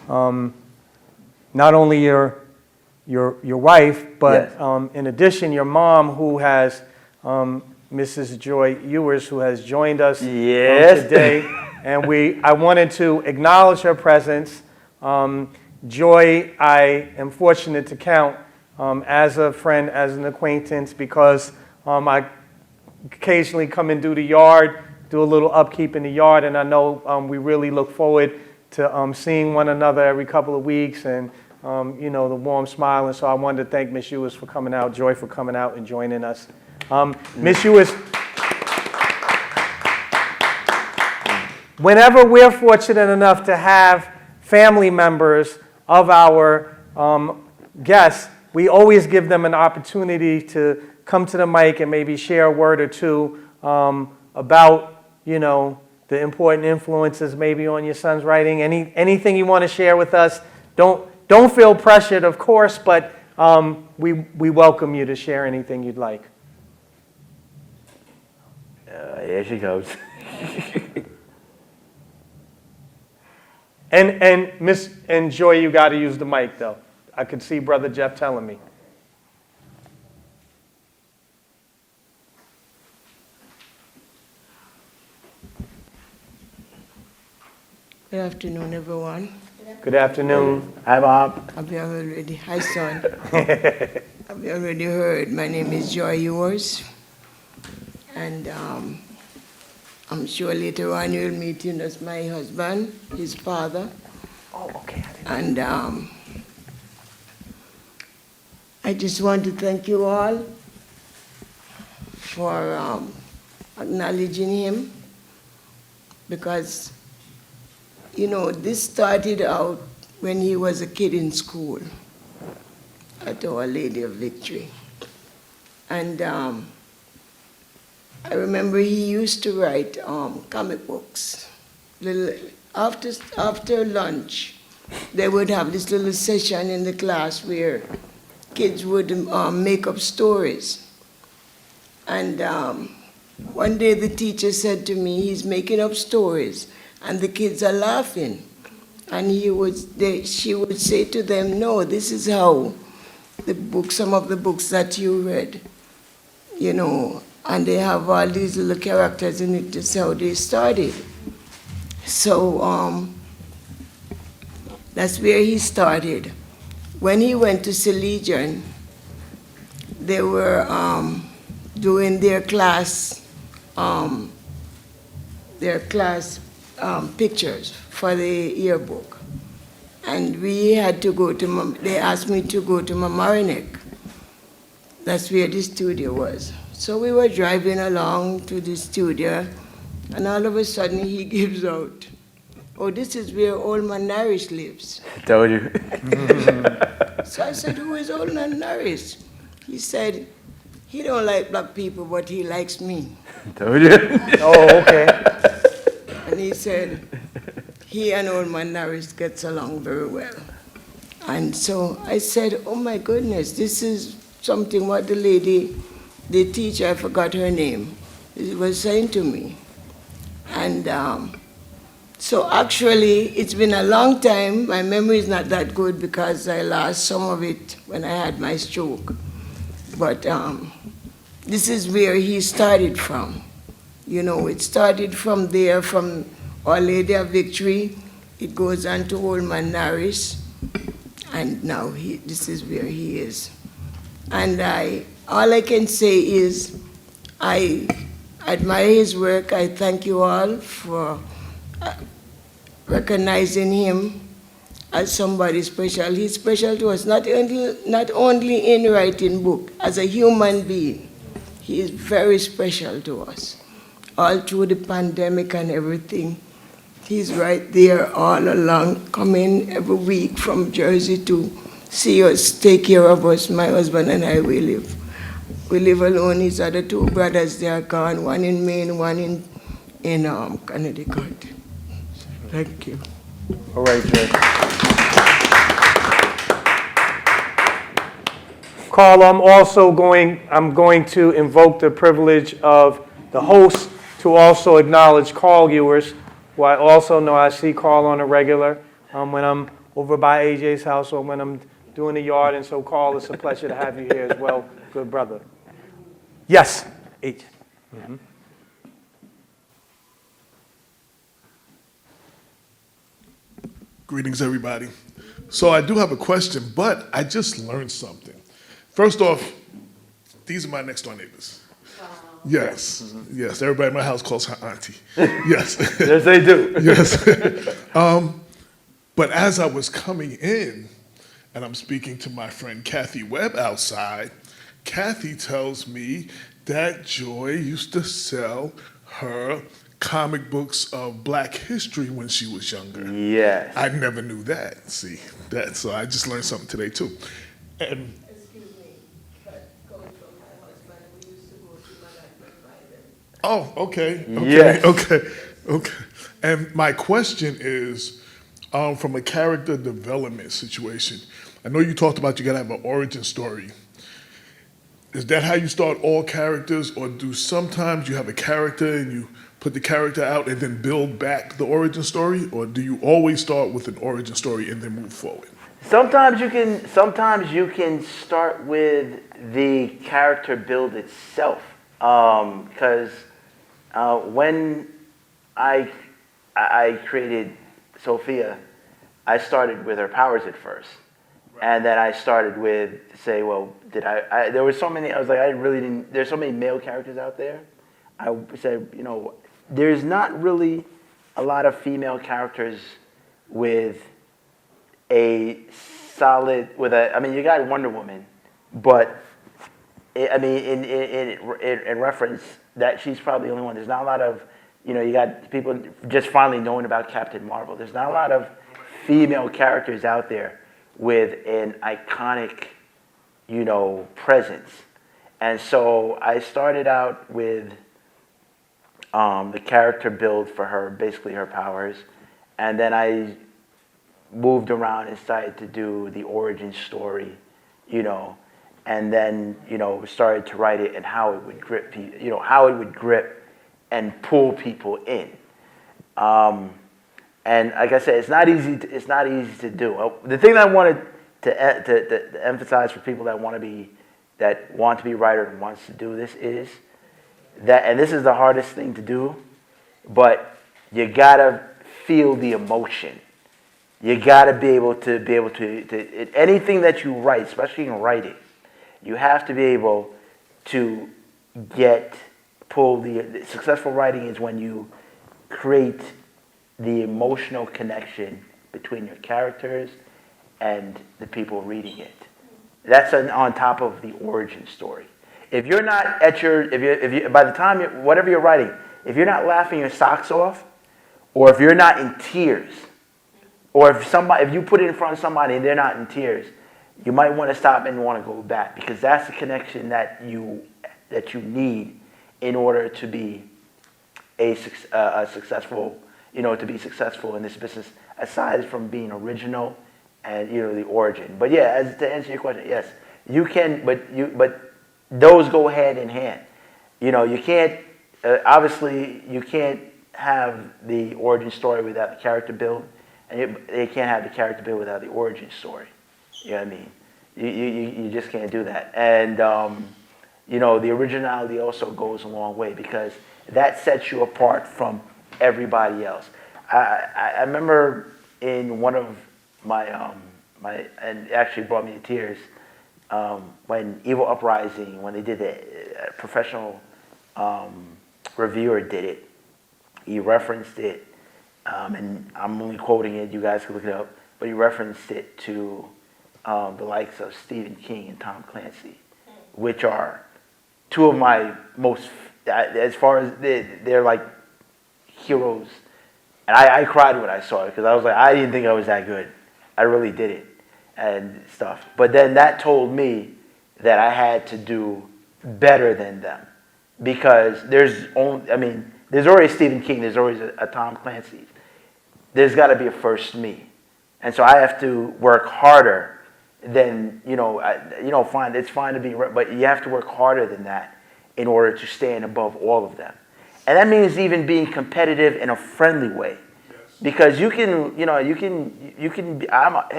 Not only your wife, but Yes. in addition, your mom, who has Mrs. Joy Ewers, who has joined us Yes. today, and I wanted to acknowledge her presence. Joy, I am fortunate to count as a friend, as an acquaintance, because I occasionally come and do the yard, do a little upkeep in the yard, and I know we really look forward to seeing one another every couple of weeks, and the warm smile. And so I wanted to thank Miss Ewers for coming out, Joy for coming out and joining us. Miss Ewers, whenever we're fortunate enough to have family members of our guests, we always give them an opportunity to come to the mic and maybe share a word or two about, the important influences maybe on your son's writing. Anything you want to share with us? Don't feel pressured, of course, but we welcome you to share anything you'd like. Here she goes. And Joy, you got to use the mic though. I could see Brother Jeff telling me. Good afternoon, everyone. Good afternoon. Hi, Mom. Have you already? Hi, son. Have you already heard? My name is Joy Ewers, and I'm sure later on you'll meet him as my husband, his father. Oh, okay. And I just want to thank you all for acknowledging him, because this started out when he was a kid in school at Our Lady of Victory. And I remember he used to write comic books. After lunch, they would have this little session in the class where kids would make up stories. And one day the teacher said to me, he's making up stories, and the kids are laughing. And she would say to them, no, this is how some of the books that you read, and they have all these little characters in it. That's how they started. So that's where he started. When he went to Salesian, they were doing their class pictures for the yearbook. And we had to go they asked me to go to Mamaroneck. That's where the studio was. So we were driving along to the studio, and all of a sudden he gives out, oh, this is where Old Man Narish lives. Told you. So I said, who is Old Man Narish? He said, he don't like black people, but he likes me. Told you. Oh, okay. And he said, he and Old Man Narish gets along very well. And so I said, oh my goodness, this is something what the teacher, I forgot her name, was saying to me. And so actually, it's been a long time. My memory is not that good because I lost some of it when I had my stroke. But this is where he started from. It started from there, from Our Lady of Victory. It goes on to Old Man Narish, and now this is where he is. And all I can say is I admire his work. I thank you all for recognizing him as somebody special. He's special to us, not only in writing book, as a human being. He is very special to us. All through the pandemic and everything, he's right there all along, coming every week from Jersey to see us, take care of us. My husband and I, we live. We live alone. His other two brothers, they are gone. One in Maine, one in Connecticut. Thank you. All right, Jay. Carl, I'm going to invoke the privilege of the host to also acknowledge Carl Ewers, who I also know I see Carl on a regular when I'm over by AJ's house or when I'm doing the yard. And so, Carl, it's a pleasure to have you here as well, good brother. Yes, H. Mm-hmm. Greetings, everybody. So I do have a question, but I just learned something. First off, these are my next door neighbors. Wow. Yes, yes. Everybody in my house calls her auntie. Yes. Yes, they do. Yes. But as I was coming in, and I'm speaking to my friend Kathy Webb outside, Kathy tells me that Joy used to sell her comic books of Black history when she was younger. Yes. I never knew that. See, that. So I just learned something today too. And Excuse me, but going from my husband, we used to go to Manhattan by them. oh, okay, okay, Yes. okay. And my question is, from a character development situation, I know you talked about you gotta have an origin story. Is that how you start all characters, or do sometimes you have a character and you put the character out and then build back the origin story, or do you always start with an origin story and then move forward? Sometimes you can start with the character build itself, because when I created Sophia, I started with her powers at first. And then I started with, say, well, there were so many, I was like, I really didn't, there's so many male characters out there. I said, you know, there's not really a lot of female characters with a solid, I mean, you got Wonder Woman, but, in reference, that she's probably the only one. There's not a lot of, you know, you got people just finally knowing about Captain Marvel. There's not a lot of female characters out there with an iconic, you know, presence. And so I started out with the character build for her, basically her powers. And then I moved around and started to do the origin story, you know, and then, you know, started to write it and how it would grip people, you know, how it would grip and pull people in. And like I said, it's not easy to do. The thing that I wanted to emphasize for people that want to be writer and wants to do this is that, and this is the hardest thing to do, but you gotta feel the emotion. You gotta be able to anything that you write, especially in writing, you have to be able to pull the successful writing is when you create the emotional connection between your characters and the people reading it. That's on top of the origin story. If you're not at by the time whatever you're writing, if you're not laughing your socks off, or if you're not in tears, or if you put it in front of somebody and they're not in tears, you might want to stop and want to go back, because that's the connection that you need in order to be a successful, you know, to be successful in this business, aside from being original and, you know, the origin. But yeah, to answer your question, yes, you can, but those go hand in hand. You know, you can't, obviously, you can't have the origin story without the character build, and they can't have the character build without the origin story. You know what I mean? You just can't do that. And, you know, the originality also goes a long way, because that sets you apart from everybody else. I remember in one of my, and it actually brought me to tears, when Evil Uprising, when they did the professional reviewer did it, he referenced it, and I'm only quoting it, you guys can look it up, but he referenced it to the likes of Stephen King and Tom Clancy, which are two of my most, as far as they're like heroes. And I cried when I saw it, because I was like, I didn't think I was that good. I really did it. and stuff. But then that told me that I had to do better than them, because there's already Stephen King, there's always a Tom Clancy. There's got to be a first me, and so I have to work harder than fine. It's fine to be, but you have to work harder than that in order to stand above all of them, and that means even being competitive in a friendly way. Because I'm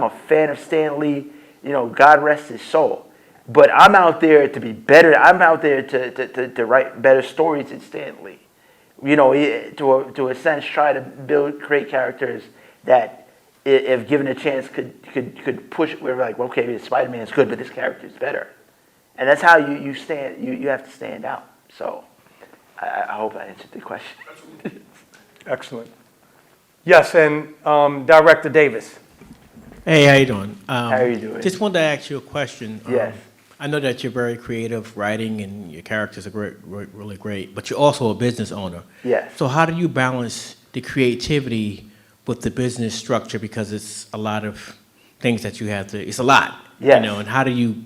a fan of Stan Lee, God rest his soul. But I'm out there to be better. I'm out there to write better stories than Stan Lee. To a sense, try to create characters that, if given a chance, could push. We're like, well, okay, Spider-Man's good, but this character is better. And that's how you stand. You have to stand out. So I hope I answered the question. Excellent. Yes, and Director Davis. Hey, how you doing? How are you doing? Just wanted to ask you a question. Yes. I know that you're very creative writing and your characters are really great, but you're also a business owner. Yes. So how do you balance the creativity with the business structure? Because it's a lot of things that you have to, it's a lot. Yes. And how do you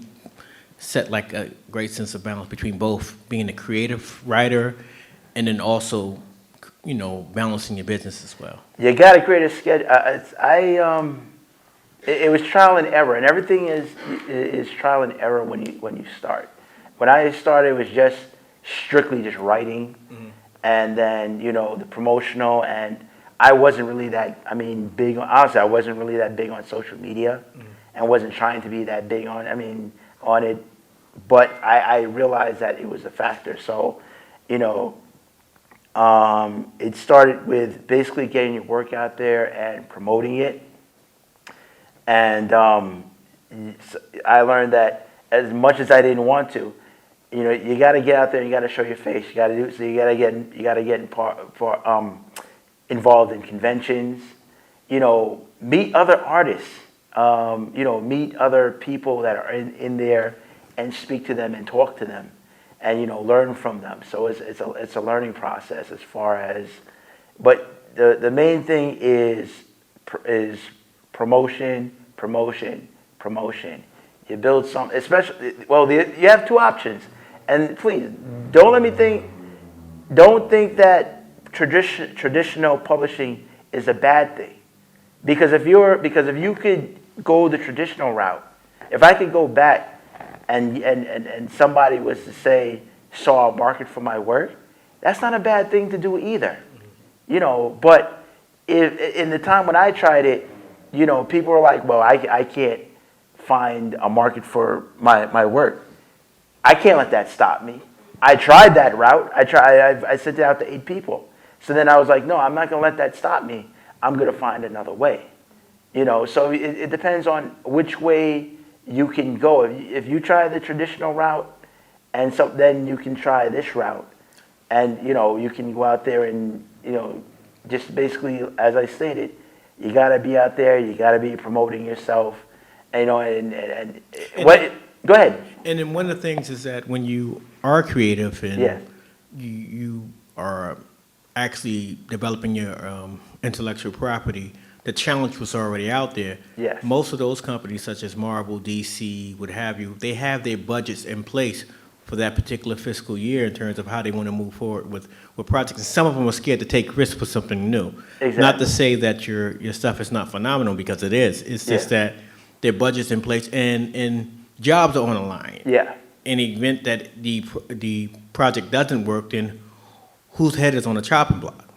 set like a great sense of balance between both being a creative writer and then also, balancing your business as well? You got to create a schedule. It was trial and error, and everything is trial and error when you start. When I started, it was just strictly just writing, and then the promotional. And I wasn't really that. Big on. Honestly, I wasn't really that big on social media, and wasn't trying to be that big on. On it, but I realized that it was a factor. So, it started with basically getting your work out there and promoting it. And I learned that as much as I didn't want to, you got to get out there. You got to show your face. You got to do so. You got to get involved in conventions. Meet other artists. Meet other people that are in there, and speak to them and talk to them, and learn from them. So it's a learning process as far as, but the main thing is promotion. You build some, especially, you have two options. And please, don't think that traditional publishing is a bad thing. Because if you could go the traditional route, if I could go back and somebody was to say, saw a market for my work, that's not a bad thing to do either. But if in the time when I tried it, people were like, well, I can't find a market for my work. I can't let that stop me. I tried that route. I sent it out to 8 people. So then I was like, no, I'm not going to let that stop me. I'm going to find another way. So it depends on which way you can go. If you try the traditional route, and so then you can try this route. And, you can go out there and, just basically, as I stated, you got to be out there. You got to be promoting yourself. And, go ahead. And then one of the things is that when you are creative and Yeah. you are actually developing your intellectual property, the challenge was already out there. Yes. Most of those companies, such as Marvel, DC, what have you, they have their budgets in place for that particular fiscal year in terms of how they want to move forward with projects. And some of them are scared to take risks for something new. Exactly. Not to say that your stuff is not phenomenal, because it is. It's just that their budget's in place and jobs are on the line. Yeah. In the event that the project doesn't work, then whose head is on the chopping block?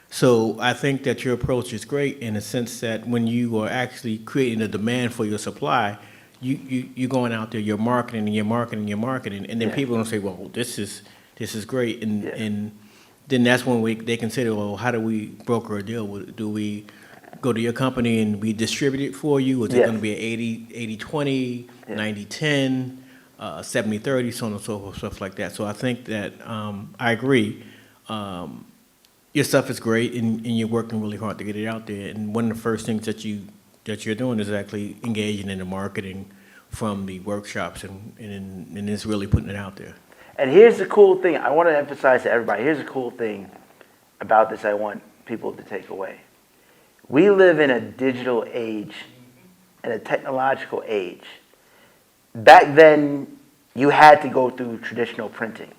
So I think that your approach is great in the sense that when you are actually creating a demand for your supply, you're going out there, you're marketing, and then people don't say, well, this is great, and then that's when they consider, well, how do we broker a deal? Do we go to your company and we distribute it for you? Is it going to be an 80-20, 90-10, 70-30, so on and so forth, stuff like that. So I think that I agree. Your stuff is great, and you're working really hard to get it out there. And one of the first things that you're doing is actually engaging in the marketing from the workshops, and it's really putting it out there. And here's the cool thing. I want to emphasize to everybody. Here's the cool thing about this I want people to take away. We live in a digital age in a technological age. Back then, you had to go through traditional printing.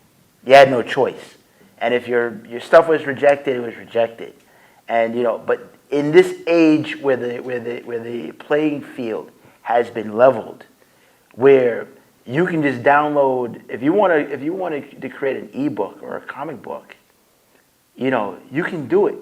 You had no choice. And if your stuff was rejected, it was rejected. And but in this age where the playing field has been leveled, where you can just download if you want to create an ebook or a comic book, you can do it,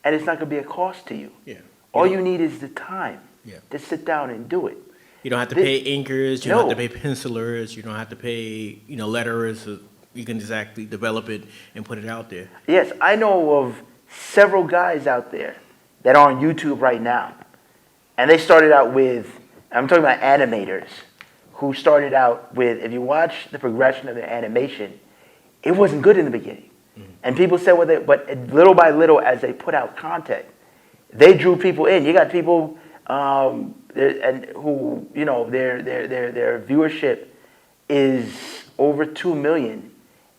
and it's not going to be a cost to you. Yeah. All you need is the time Yeah. to sit down and do it. You don't have to pay inkers. You don't have to No. pay pencilers. You don't have to pay, letterers. You can just actually develop it and put it out there. Yes, I know of several guys out there that are on YouTube right now, and they started out with, I'm talking about animators, who started out with, if you watch the progression of their animation, it wasn't good in the beginning. And people said, but little by little, as they put out content, they drew people in. You got people and who, their viewership is over 2 million,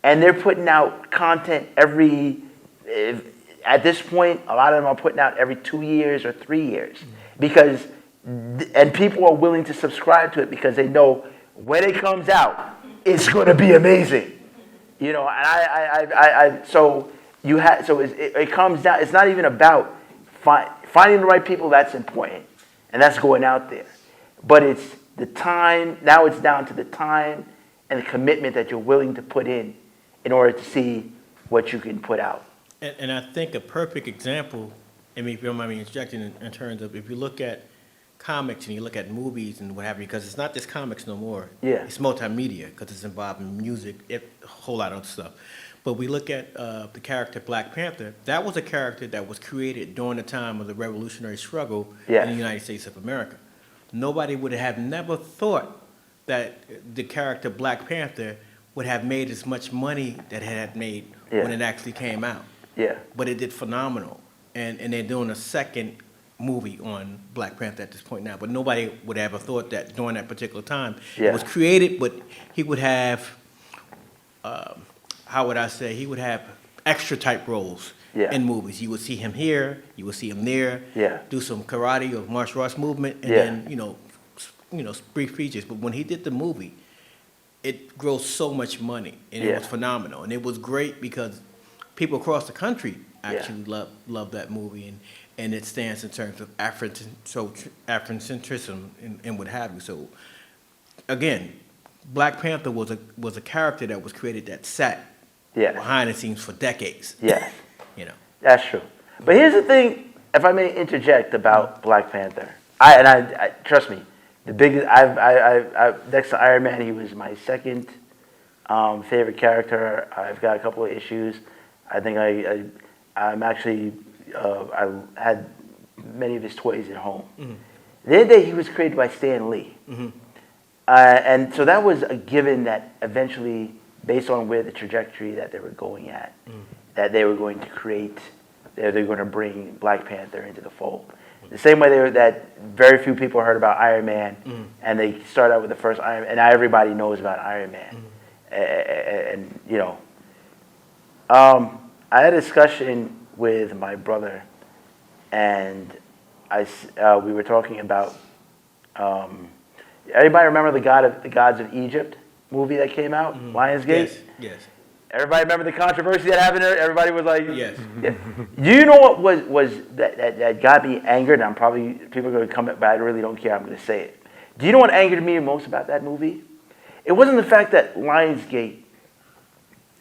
and they're putting out content at this point, a lot of them are putting out every 2 years or 3 years, because, and people are willing to subscribe to it because they know when it comes out, it's going to be amazing. And it comes down, it's not even about finding the right people. That's important, and that's going out there. But it's the time, now it's down to the time and the commitment that you're willing to put in order to see what you can put out. And I think a perfect example, I mean, if you don't mind me interjecting in terms of, if you look at comics and you look at movies and what have you, because it's not just comics no more. Yeah. It's multimedia, because it's involving music, a whole lot of other stuff. But we look at the character Black Panther. That was a character that was created during the time of the revolutionary struggle Yes. in the United States of America. Nobody would have never thought that the character Black Panther would have made as much money that it had made when it actually came out. Yeah. But it did phenomenal. And they're doing a second movie on Black Panther at this point now. But nobody would have ever thought that during that particular time. Yeah. It was created, but he would have, how would I say, he would have extra type roles Yeah. in movies. You would see him here, you would see him there, Yeah. do some karate or martial arts movement, and Yeah. then, brief features. But when he did the movie, it grossed so much money, and it Yeah. was phenomenal. And it was great because people across the country actually love that movie, and it stands in terms of Afrocentrism and what have you. So, again, Black Panther was a character that was created that sat Yes. behind the scenes for decades. Yes. That's true. But here's the thing, if I may interject about Black Panther. I trust me, the biggest, next to Iron Man, he was my second favorite character. I've got a couple of issues. I think I'm actually, I had many of his toys at home. Mm-hmm. The other day, he was created by Stan Lee. Mm-hmm. And so that was a given that eventually, based on where the trajectory that they were going at, that they were going to create, that they were going to bring Black Panther into the fold. The same way that very few people heard about Iron Man, and they started out with the first Iron Man, and now everybody knows about Iron Man. I had a discussion with my brother, and we were talking about. Everybody remember the Gods of Egypt movie that came out, Lionsgate? Yes. Everybody remember the controversy that happened there? Everybody was like, Yes. Yeah. Do you know what was that got me angered? And people are going to come back, but I really don't care. I'm going to say it. Do you know what angered me most about that movie? It wasn't the fact that Lionsgate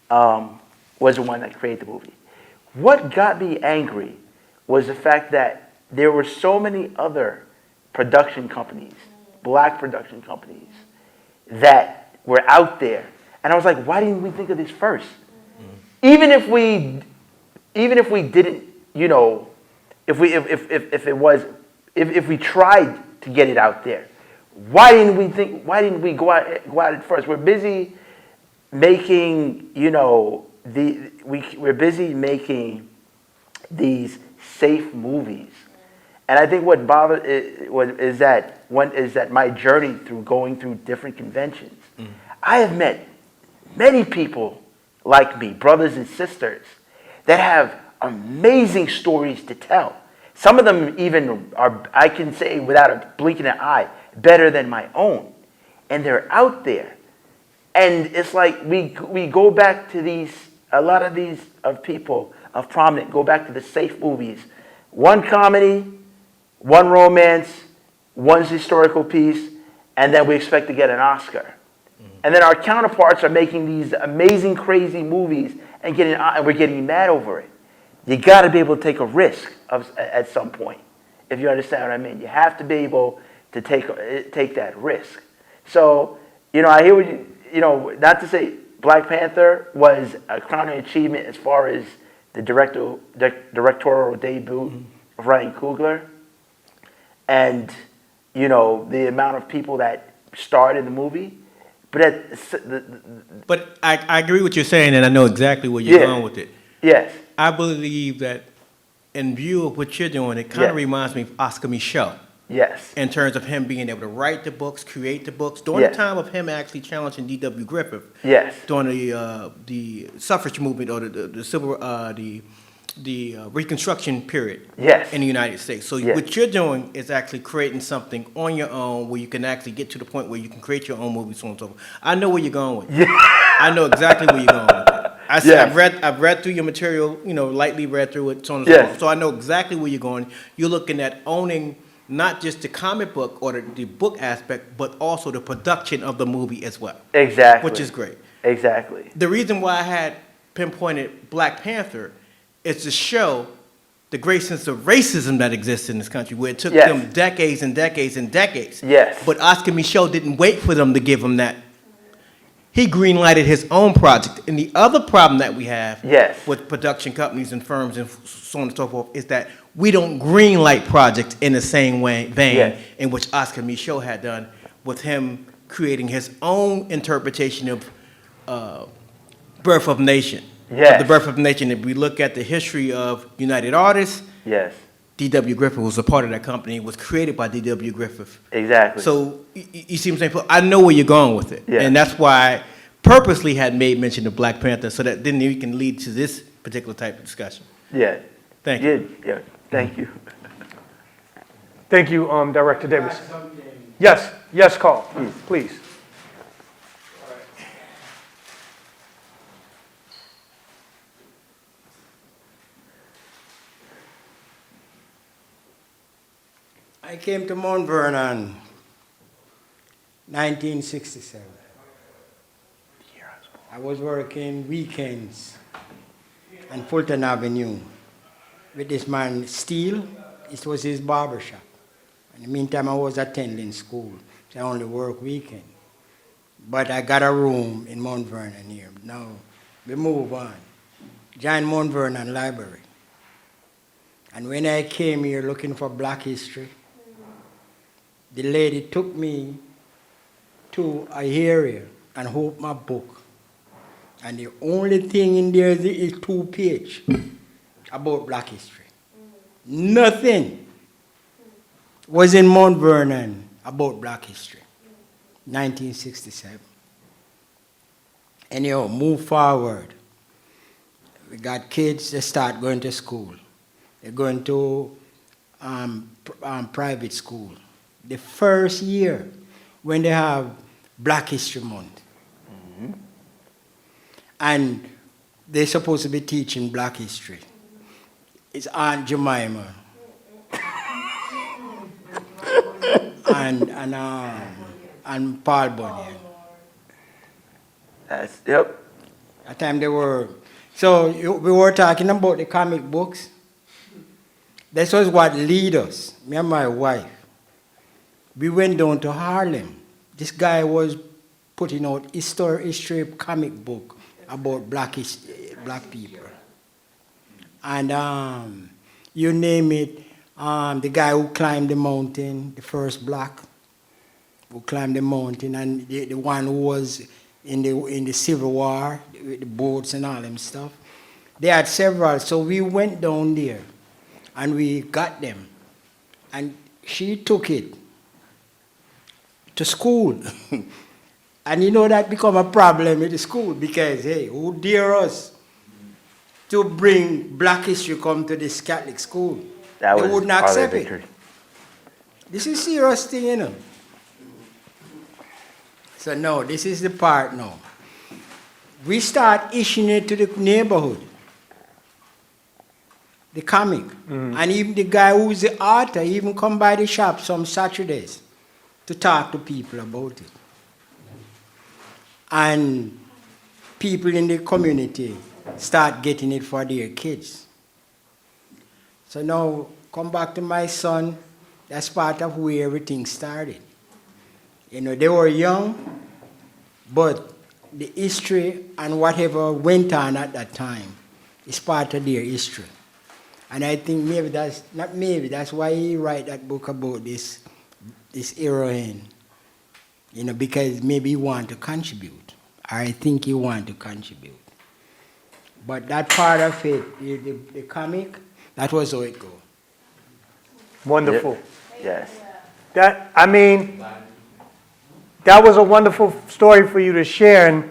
was the one that created the movie. What got me angry was the fact that there were so many other production companies, black production companies, that were out there. And I was like, why didn't we think of this first? Even if we didn't, if we tried to get it out there, why didn't we go at it first? We're busy making, we're busy making these safe movies. And I think what bothered is that my journey through going through different conventions, I have met many people like me, brothers and sisters, that have amazing stories to tell. Some of them even are, I can say without a blinking an eye, better than my own. And they're out there. And it's like we go back to these, a lot of these of people of prominent go back to the safe movies. One comedy, one romance, one historical piece, and then we expect to get an Oscar. And then our counterparts are making these amazing, crazy movies and we're getting mad over it. You got to be able to take a risk at some point, if you understand what I mean. You have to be able to take that risk. So, I hear what not to say Black Panther was a crowning achievement as far as the directorial debut of Ryan Coogler, and the amount of people that starred in the movie. But I agree with what you're saying, and I know exactly where you're going with it. Yes. I believe that in view of what you're doing, it kind of reminds me of Oscar Micheaux. Yes. In terms of him being able to write the books, create the books, during the time of him actually challenging D.W. Griffith. Yes. During the suffrage movement or the civil the Reconstruction period. Yes. In the United States. So what you're doing is actually creating something on your own where you can actually get to the point where you can create your own movies, so on and so forth. I know where you're going with it. I know exactly where you're going with it. I've read through your material, lightly read through it, so on and so forth. So I know exactly where you're going. You're looking at owning not just the comic book or the book aspect, but also the production of the movie as well. Exactly. Which is great. Exactly. The reason why I had pinpointed Black Panther is to show the great sense of racism that exists in this country, where it took them decades and decades and decades. Yes. But Oscar Micheaux didn't wait for them to give him that. He greenlighted his own project. And the other problem that we have with production companies and firms and so on and so forth is that we don't greenlight projects in the same vein in which Oscar Micheaux had done, with him creating his own interpretation of Birth of a Nation. Yes. The Birth of a Nation. If we look at the history of United Artists, D.W. Griffith was a part of that company. It was created by D.W. Griffith. Exactly. So you see what I'm saying? I know where you're going with it. And that's why I purposely had made mention of Black Panther, so that then we can lead to this particular type of discussion. Yeah. Thank you. Yeah. Thank you. Thank you, Director Davis. Yes, Carl, please. I came to Mount Vernon 1967. I was working weekends on Fulton Avenue with this man, Steele. It was his barber shop. In the meantime, I was attending school, so I only work weekend. But I got a room in Mount Vernon here. Now, we move on. Joined Mount Vernon Library. And when I came here looking for Black history, the lady took me to a area and opened my book. And the only thing in there is 2 pages about Black history. Nothing was in Mount Vernon about Black history. 1967. Anyhow, move forward. We got kids that start going to school. They're going to private school. The first year when they have Black History Month. And they're supposed to be teaching Black history. It's Aunt Jemima. and Paul Bunyan. That time they were. So we were talking about the comic books. This was what led us, me and my wife. We went down to Harlem. This guy was putting out history comic book about black people. And you name it, the guy who climbed the mountain, the first black who climbed the mountain, and the one who was in the Civil War with the boats and all them stuff. They had several, so we went down there and we got them. And she took it to school. And you know that become a problem with the school because, hey, who dare us to bring Black history come to this Catholic school? That They was wouldn't part of the accept it. victory. This is serious thing, you know. So no, this is the part now. We start issuing it to the neighborhood. The comic. And even the guy who's the author even come by the shop some Saturdays to talk to people about it. And people in the community start getting it for their kids. So now, come back to my son, that's part of where everything started. You know, they were young, but the history and whatever went on at that time is part of their history. And I think maybe that's, not maybe, that's why he write that book about this heroine. You know, because maybe he want to contribute. Or I think he want to contribute. But that part of it, the comic, that was how it goes. Wonderful. Yes. That was a wonderful story for you to share, and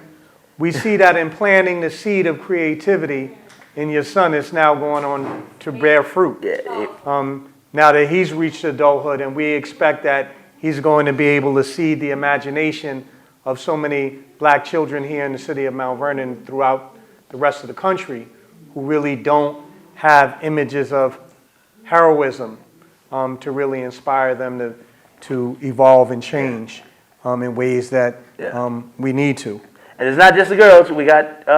we see that in planting the seed of creativity in your son, it's now going on to bear fruit. Now that he's reached adulthood, and we expect that he's going to be able to seed the imagination of so many black children here in the city of Mount Vernon, throughout the rest of the country, who really don't have images of heroism to really inspire them to evolve and change in ways that we need to. And it's not just the girls. We got.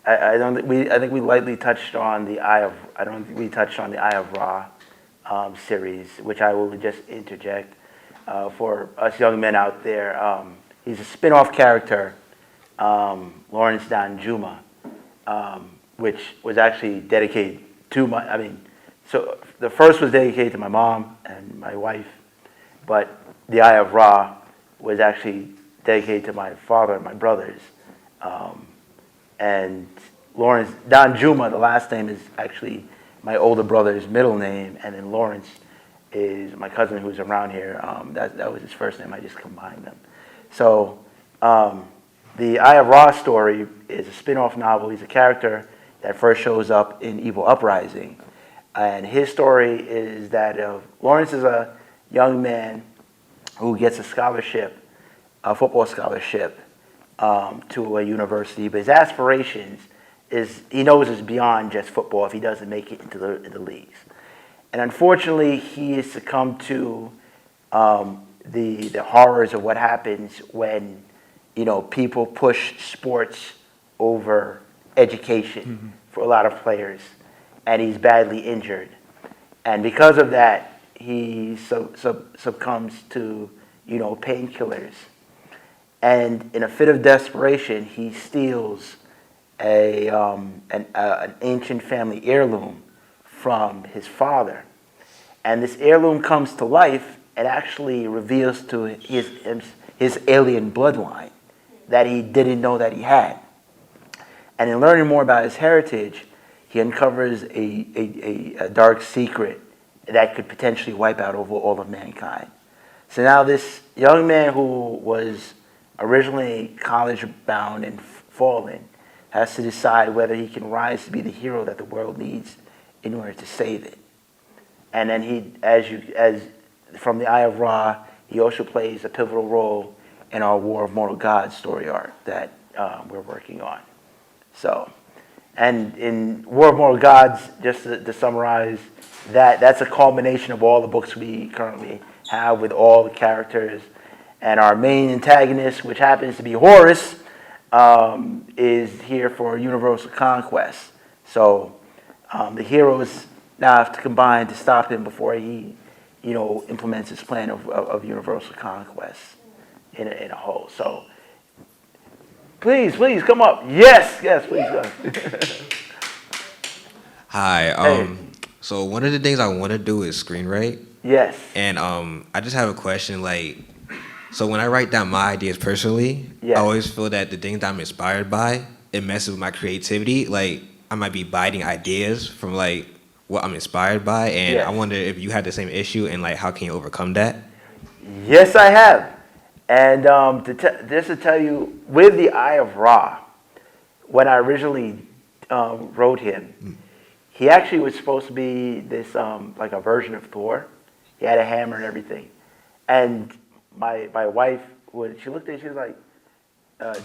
I think we lightly touched on the Eye of. I don't think we touched on the Eye of Ra series, which I will just interject for us young men out there. He's a spin-off character, Lawrence Danjuma, which was actually dedicated to my. I mean, so the first was dedicated to my mom and my wife, but the Eye of Ra was actually dedicated to my father and my brothers. And Lawrence Danjuma, the last name, is actually my older brother's middle name, and then Lawrence is my cousin who's around here. That was his first name. I just combined them. So the Eye of Ra story is a spin-off novel. He's a character that first shows up in Evil Uprising. And his story is that Lawrence is a young man who gets a scholarship, a football scholarship, to a university, but his aspirations he knows is beyond just football if he doesn't make it into the leagues. And unfortunately, he has succumbed to the horrors of what happens when, you know, people push sports over education for a lot of players, and he's badly injured. And because of that, he succumbs to, you know, painkillers. And in a fit of desperation, he steals an ancient family heirloom from his father. And this heirloom comes to life and actually reveals to his alien bloodline that he didn't know that he had. And in learning more about his heritage, he uncovers a dark secret that could potentially wipe out over all of mankind. So now this young man who was originally college-bound and fallen has to decide whether he can rise to be the hero that the world needs in order to save it. And then he, as from the Eye of Ra, he also plays a pivotal role in our War of Mortal Gods story arc that we're working on. So, and in War of Mortal Gods, just to summarize, that's a culmination of all the books we currently have with all the characters. And our main antagonist, which happens to be Horus, is here for universal conquest. So the heroes now have to combine to stop him before he, you know, implements his plan of universal conquest in a whole. So please come up. Yes, please go. Hi. Hey. So one of the things I want to do is screenwrite. Yes. And I just have a question, like, so when I write down my ideas personally, Yes. I always feel that the things that I'm inspired by, it messes with my creativity. Like, I might be biting ideas from, like, what I'm inspired by, and Yes. I wonder if you had the same issue, and, like, how can you overcome that? Yes, I have. And just to tell you, with the Eye of Ra, when I originally wrote him, He actually was supposed to be this, like a version of Thor. He had a hammer and everything. And my wife, she looked at it, she was like,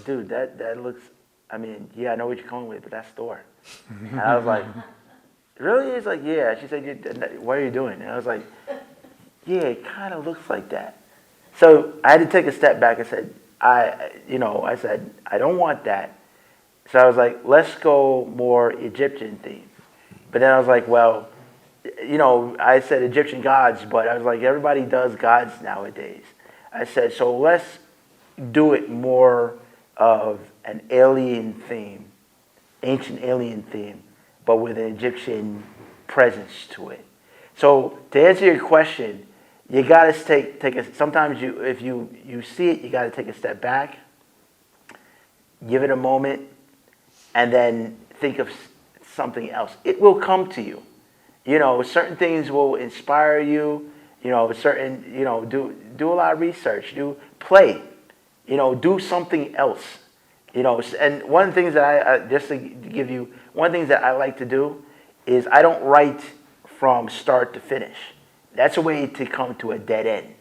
dude, that looks, I mean, yeah, I know what you're going with, but that's Thor. And I was like, really? He's like, yeah. She said, what are you doing? And I was like, yeah, it kind of looks like that. So I had to take a step back. I said, I don't want that. So I was like, let's go more Egyptian theme. But then I was like, well, I said Egyptian gods, but I was like, everybody does gods nowadays. I said, so let's do it more of an alien theme, ancient alien theme, but with an Egyptian presence to it. So to answer your question, you gotta take a. Sometimes if you see it, you gotta take a step back, give it a moment, and then think of something else. It will come to you. Certain things will inspire you. Do a lot of research. Play. Do something else. And one of the things that just to give you, one of the things that I like to do is I don't write from start to finish. That's a way to come to a dead end.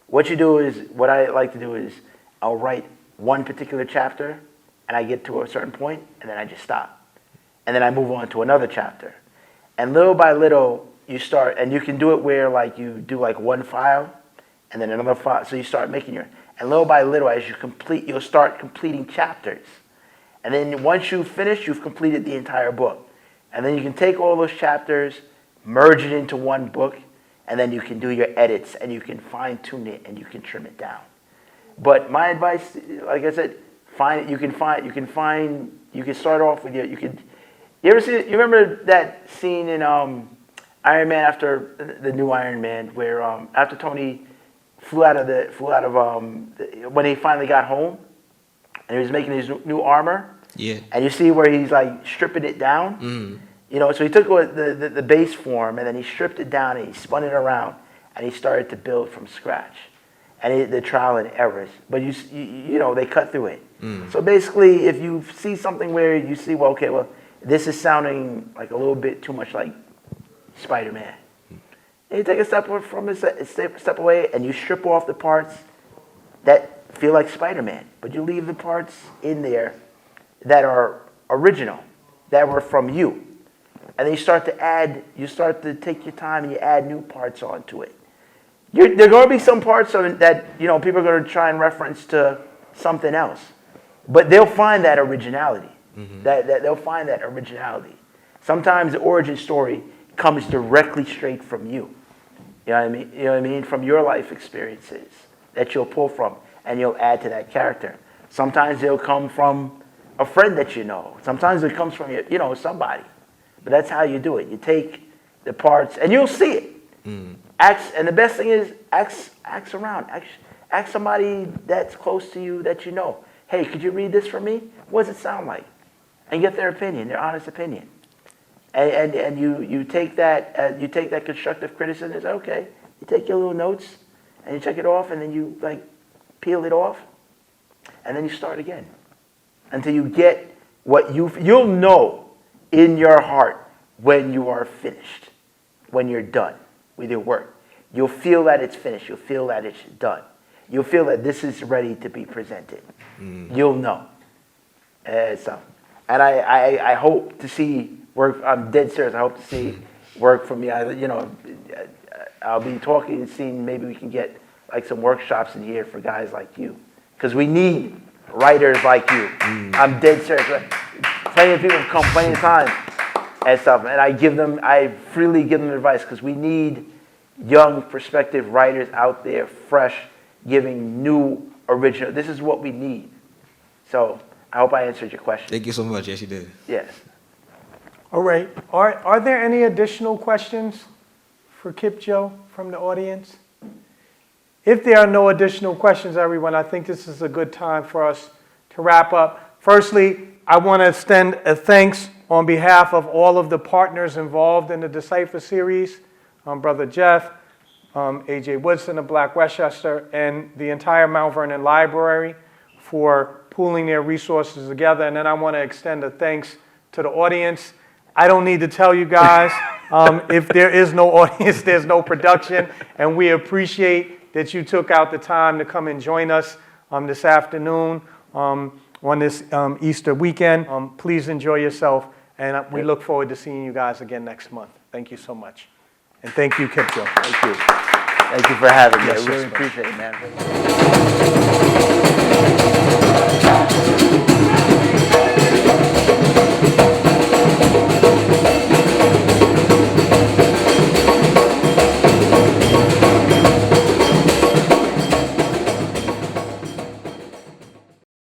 What I like to do is I'll write one particular chapter and I get to a certain point and then I just stop. And then I move on to another chapter. And little by little, you start, and you can do it where like you do like one file and then another file. So you start making and little by little as you complete, you'll start completing chapters. And then once you finish, you've completed the entire book. And then you can take all those chapters, merge it into one book, and then you can do your edits and you can fine tune it and you can trim it down. But my advice, like I said, you can start off with you remember that scene in Iron Man after the new Iron Man where after Tony flew out of when he finally got home and he was making his new armor. Yeah. And you see where he's like stripping it down. Mm. So he took the base form and then he stripped it down and he spun it around and he started to build from scratch. And the trial and errors, but they cut through it. Mm. So basically, if you see something where you see, this is sounding like a little bit too much like Spider-Man. And you take a step away and you strip off the parts that feel like Spider-Man, but you leave the parts in there that are original, that were from you. And then you start to take your time and you add new parts onto it. There are going to be some parts of it that people are going to try and reference to something else, but they'll find that originality. Mm-hmm. That they'll find that originality. Sometimes the origin story comes directly straight from you. You know what I mean? From your life experiences that you'll pull from and you'll add to that character. Sometimes they'll come from a friend that you know. Sometimes it comes from somebody. But that's how you do it. You take the parts and you'll see it. Mm. And the best thing is ask around. Ask somebody that's close to you that you know. Hey, could you read this for me? What does it sound like? And get their opinion, their honest opinion. And you take that constructive criticism and say, okay, you take your little notes and you check it off and then you peel it off and then you start again until you get what you'll know in your heart when you are finished, when you're done with your work. You'll feel that it's finished. You'll feel that it's done. You'll feel that this is ready to be presented. Mm. You'll know. And I hope to see work. I'm dead serious. I hope to see work from you. I'll be talking and seeing maybe we can get like some workshops in here for guys like you, because we need writers like you. Mm. I'm dead serious. Plenty of people come plenty of times and stuff, and I freely give them advice because we need young prospective writers out there, fresh, giving new original. This is what we need. So I hope I answered your question. Thank you so much. Yes, you did. Yes. All right. Are there any additional questions for Kipjo from the audience? If there are no additional questions, everyone, I think this is a good time for us to wrap up. Firstly, I want to extend a thanks on behalf of all of the partners involved in the Decipher series, Brother Jeff, A.J. Woodson of Black Westchester, and the entire Mount Vernon Library for pooling their resources together. And then I want to extend a thanks to the audience. I don't need to tell you guys, if there is no audience, there's no production, and we appreciate that you took out the time to come and join us this afternoon on this Easter weekend. Please enjoy yourself, and we look forward to seeing you guys again next month. Thank you so much. And thank you, Kipjo. Thank you. Thank you for having me. Yes, I really sir. appreciate it, man.